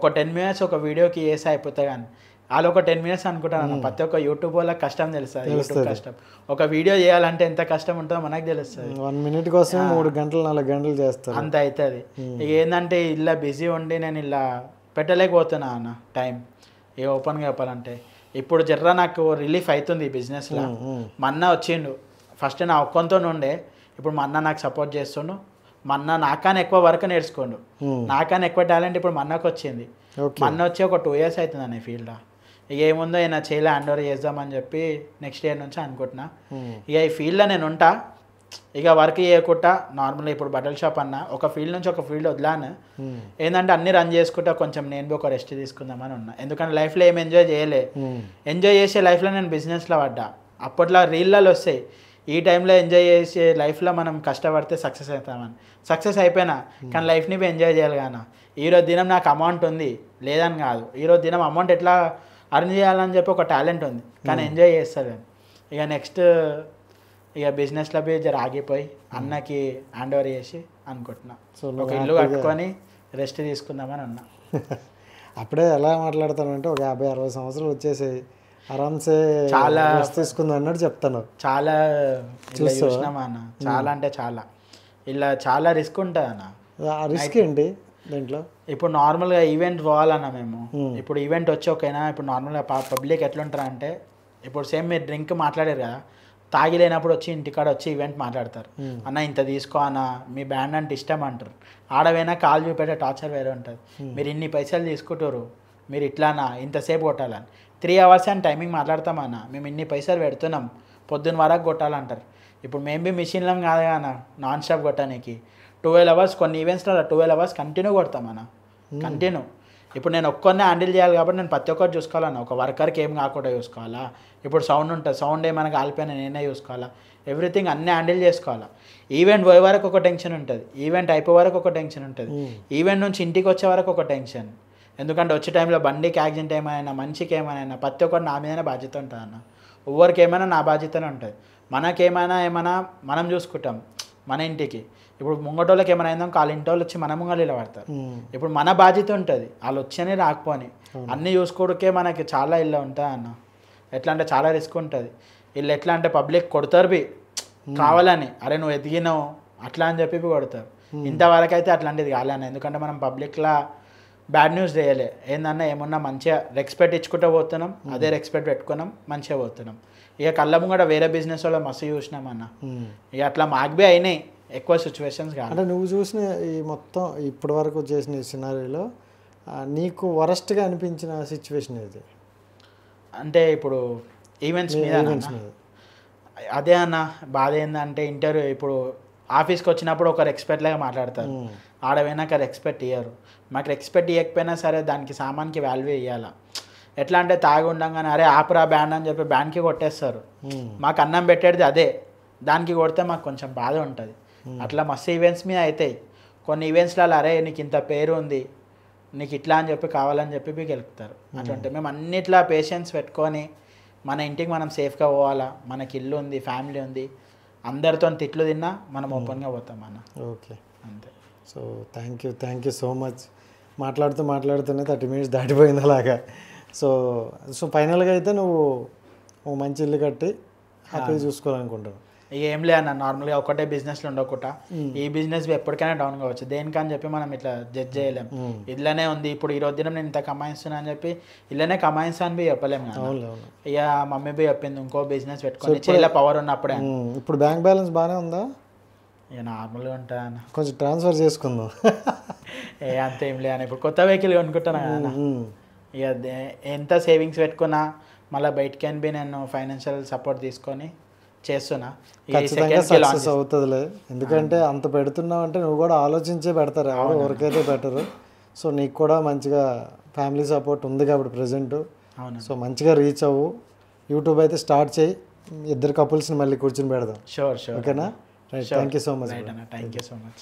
ఒక 10 minutes ఒక వీడియోకి చేసి అయిపోతాయి కానీ వాళ్ళు ఒక 10 minutes అనుకుంటాను అన్న. ప్రతి ఒక్క యూట్యూబ్ వాళ్ళకి కష్టం తెలుస్తుంది, యూట్యూబ్ కష్టం. ఒక వీడియో చేయాలంటే ఎంత కష్టం ఉంటుందో మనకు తెలుస్తుంది. 1 minute కోసం 3 గంటలు 4 గంటలు చేస్తారు, అంత అవుతుంది. ఇక ఏంటంటే ఇలా బిజీ ఉండి నేను ఇలా పెట్టలేకపోతున్నా అన్న టైం. ఇక ఓపెన్గా చెప్పాలంటే ఇప్పుడు జర్రా నాకు రిలీఫ్ అవుతుంది ఈ బిజినెస్లో. మా అన్న వచ్చిండు, ఫస్ట్ నా ఒక్కంతో ఉండే, ఇప్పుడు మా అన్న నాకు సపోర్ట్ చేస్తుండు. మా అన్న నాకన్నా ఎక్కువ వర్క్ నేర్చుకోండు, నాకన్నా ఎక్కువ టాలెంట్ ఇప్పుడు మా అన్నకు వచ్చింది. మా అన్న వచ్చి ఒక 2 years అవుతుంది అన్న ఈ ఫీల్డ్లో. ఇక ఏముందో ఈయన చేయలే హ్యాండ్ ఓవర్ చేద్దామని చెప్పి నెక్స్ట్ ఇయర్ నుంచి అనుకుంటున్నా. ఇక ఈ ఫీల్డ్లో నేను ఉంటా, ఇక వర్క్ చేయకుండా నార్మల్గా ఇప్పుడు బట్టల షాప్ అన్న ఒక ఫీల్డ్ నుంచి ఒక ఫీల్డ్ వదిలాను. ఏంటంటే అన్ని రన్ చేసుకుంటా కొంచెం నేను ఒక రెస్ట్ తీసుకుందామని ఉన్నా. ఎందుకంటే లైఫ్లో ఏం ఎంజాయ్ చేయలే, ఎంజాయ్ చేసే లైఫ్లో నేను బిజినెస్లో పడ్డా. అప్పట్లో రీళ్ళలో వస్తాయి, ఈ టైంలో ఎంజాయ్ చేసే లైఫ్లో మనం కష్టపడితే సక్సెస్ అవుతామని. సక్సెస్ అయిపోయినా కానీ లైఫ్ని ఎంజాయ్ చేయాలి కానీ. ఈరోజు దినం నాకు అమౌంట్ ఉంది లేదని కాదు, ఈరోజు దినం అమౌంట్ ఎట్లా అర్న్ చేయాలని చెప్పి ఒక టాలెంట్ ఉంది కానీ ఎంజాయ్ చేస్తాను. ఇక నెక్స్ట్ ఇక బిజినెస్లో పోయి జర ఆగిపోయి అన్నకి హ్యాండ్ ఓవర్ చేసి అనుకుంటున్నా, ఒక ఇల్లు కట్టుకొని రెస్ట్ తీసుకుందామని ఉన్నా. అప్పుడే ఎలా మాట్లాడతానంటే ఒక 50-60 సంవత్సరాలు వచ్చేసి ఆరామ్సే చాలా తీసుకుందాం అన్నట్టు చెప్తాను. చాలా చూసినామా అన్న, చాలా అంటే చాలా ఇలా చాలా రిస్క్ ఉంటుంది అన్న. రిస్క్ ఏంటి? దీంట్లో ఇప్పుడు నార్మల్గా ఈవెంట్ పోవాలన్నా మేము ఇప్పుడు ఈవెంట్ వచ్చి ఓకేనా ఇప్పుడు నార్మల్గా పబ్లిక్ ఎట్లుంటారు అంటే ఇప్పుడు సేమ్ మీరు డ్రింక్ మాట్లాడారు కదా తాగి లేనప్పుడు వచ్చి ఇంటికాడ వచ్చి ఈవెంట్ మాట్లాడతారు అన్న ఇంత తీసుకో అన్న మీ బ్యాండ్ అంటే ఇష్టం అంటారు ఆడవైనా కాల్ చూపెట్టే టార్చర్ వేరే ఉంటుంది మీరు ఇన్ని పైసలు తీసుకుంటారు మీరు ఇట్లానా ఇంతసేపు కొట్టాలని 3 hours అని టైమింగ్ మాట్లాడతామన్నా మేము ఇన్ని పైసలు పెడుతున్నాం పొద్దున్న వరకు కొట్టాలంటారు ఇప్పుడు మేము బి మిషన్లం కాదు కదా నాన్ స్టాప్ కొట్టడానికి 12 hours కొన్ని ఈవెంట్స్లో 12 hours కంటిన్యూ కొడతామన్నా కంటిన్యూ ఇప్పుడు నేను ఒక్కరినే హ్యాండిల్ చేయాలి కాబట్టి నేను ప్రతి ఒక్కటి చూసుకోవాలన్న ఒక వర్కర్కి ఏం కాకుండా చూసుకోవాలా ఇప్పుడు సౌండ్ ఉంటుంది సౌండ్ ఏమైనా కాలిపోయినా నేనే చూసుకోవాలా ఎవ్రీథింగ్ అన్నీ హ్యాండిల్ చేసుకోవాలా ఈవెంట్ పోయే వరకు ఒక టెన్షన్ ఉంటుంది ఈవెంట్ అయిపోయే వరకు ఒక టెన్షన్ ఉంటుంది ఈవెంట్ నుంచి ఇంటికి వచ్చే వరకు ఒక టెన్షన్ ఎందుకంటే వచ్చే టైంలో బండికి యాక్సిడెంట్ ఏమైనా మనిషికి ఏమైనా ప్రతి ఒక్కటి నా మీదనే బాధ్యత ఉంటుంది అన్న ఎవరికి ఏమైనా నా బాధ్యతనే ఉంటుంది మనకేమైనా మనం చూసుకుంటాం మన ఇంటికి ఇప్పుడు ముంగటోళ్ళకి ఏమైనా అయిందో వాళ్ళ ఇంటోళ్ళు వచ్చి మన ముంగళ్ళు ఇలా పడతారు ఇప్పుడు మన బాధ్యత ఉంటుంది వాళ్ళు వచ్చని రాకపోని అన్నీ చూసుకోవడానికే మనకి చాలా ఇల్లు ఉంటుంది అన్న ఎట్లా అంటే చాలా రిస్క్ ఉంటుంది వీళ్ళు ఎట్లా అంటే పబ్లిక్ కొడతారు బి కావాలని అరే నువ్వు ఎదిగినావు అట్లా అని చెప్పి కొడతారు ఇంతవరకు అయితే అట్లాంటిది కాలేన్న ఎందుకంటే మనం పబ్లిక్లా బ్యాడ్ న్యూస్ చేయలే ఏందన్నా ఏమన్నా మంచిగా రెస్పెక్ట్ ఇచ్చుకుంటూ పోతున్నాం అదే రెస్పెక్ట్ పెట్టుకున్నాం మంచిగా పోతున్నాం ఇక కళ్ళ ముంగట వేరే బిజినెస్ వాళ్ళు మస్తు చూసినాం అన్న ఇక అట్లా మాకు బి అయినాయి ఎక్కువ సిచ్యువేషన్స్ కాదు అంటే నువ్వు చూసిన ఈ మొత్తం ఇప్పటి వరకు చేసిన ఈ సినారీలో నీకు వరస్ట్గా అనిపించిన సిచ్యువేషన్ ఏది అంటే ఇప్పుడు ఈవెంట్స్ మీద అదే అన్న బాధ ఏంటంటే ఇంటర్వ్యూ ఇప్పుడు ఆఫీస్కి వచ్చినప్పుడు ఒక రెస్పెక్ట్ లాగా మాట్లాడతారు ఆడపోయినాక రెస్పెక్ట్ ఇయ్యరు మాకు రెస్పెక్ట్ ఇవ్వకపోయినా సరే దానికి సామాన్కి వాల్యూ ఇవ్వాలా ఎట్లా అంటే తాగి ఉండగానే అరే ఆపురా బ్యాండ్ అని చెప్పి బ్యాండ్కి కొట్టేస్తారు మాకు అన్నం పెట్టేది అదే దానికి కొడితే మాకు కొంచెం బాధ ఉంటుంది అట్లా మస్తు ఈవెంట్స్ మీద అవుతాయి కొన్ని ఈవెంట్స్లో అరే నీకు ఇంత పేరు ఉంది నీకు ఇట్లా అని చెప్పి కావాలని చెప్పి మీకు గెలుపుతారు అట్లా మేము అన్నిట్లా పేషెన్స్ పెట్టుకొని మన ఇంటికి మనం సేఫ్గా పోవాలా మనకి ఇల్లు ఉంది ఫ్యామిలీ ఉంది అందరితో తిట్లు తిన్నా మనం ఓపెన్గా పోతాం అన్న ఓకే అంతే so thank you so much మాట్లాడుతూనే 30 minutes దాటిపోయింది అలాగా సో ఫైనల్గా అయితే నువ్వు ఓ మంచి ఇల్లు కట్టి హ్యాపీగా చూసుకోవాలనుకుంటావు ఇక ఏం లే అన్న నార్మల్గా ఒకటే బిజినెస్లో ఉండకుండా ఈ బిజినెస్ ఎప్పటికైనా డౌన్ కావచ్చు దేనికని చెప్పి మనం ఇట్లా జడ్జ్ చేయలేం ఇళ్ళనే ఉంది ఇప్పుడు ఈ రోజు దినం నేను ఇంత కమాయిస్తున్నా అని చెప్పి ఇళ్ళనే కమాయిస్తా అని చెప్పలేము కదా ఇక మమ్మీ బి చెప్పింది ఇంకో బిజినెస్ పెట్టుకొని చేయలే పవర్ ఉన్నప్పుడే ఇప్పుడు బ్యాంక్ బ్యాలెన్స్ బాగానే ఉందా ఇక నార్మల్గా ఉంటుంది అన్న కొంచెం ట్రాన్స్ఫర్ చేసుకుందాం అంత ఏం లే అన్న ఇప్పుడు కొత్త వెహికల్ కొనుక్కుంటాను కదా ఇక ఎంత సేవింగ్స్ పెట్టుకున్నా మళ్ళీ బయటికి అని బి నేను ఫైనాన్షియల్ సపోర్ట్ తీసుకొని చేస్తున్నా ఖచ్చితంగా సక్సెస్ అవుతుందిలే ఎందుకంటే అంత పెడుతున్నావు అంటే నువ్వు కూడా ఆలోచించే పెడతారు ఎవరు ఎవరికైతే బెటరు సో నీకు కూడా మంచిగా ఫ్యామిలీ సపోర్ట్ ఉంది కాబట్టి ప్రజెంట్ సో మంచిగా రీచ్ అవ్వు యూట్యూబ్ అయితే స్టార్ట్ చేయి ఇద్దరు కపుల్స్ని మళ్ళీ కూర్చొని పెడదాం షూర్ ఓకేనా right thank you so much thank you so much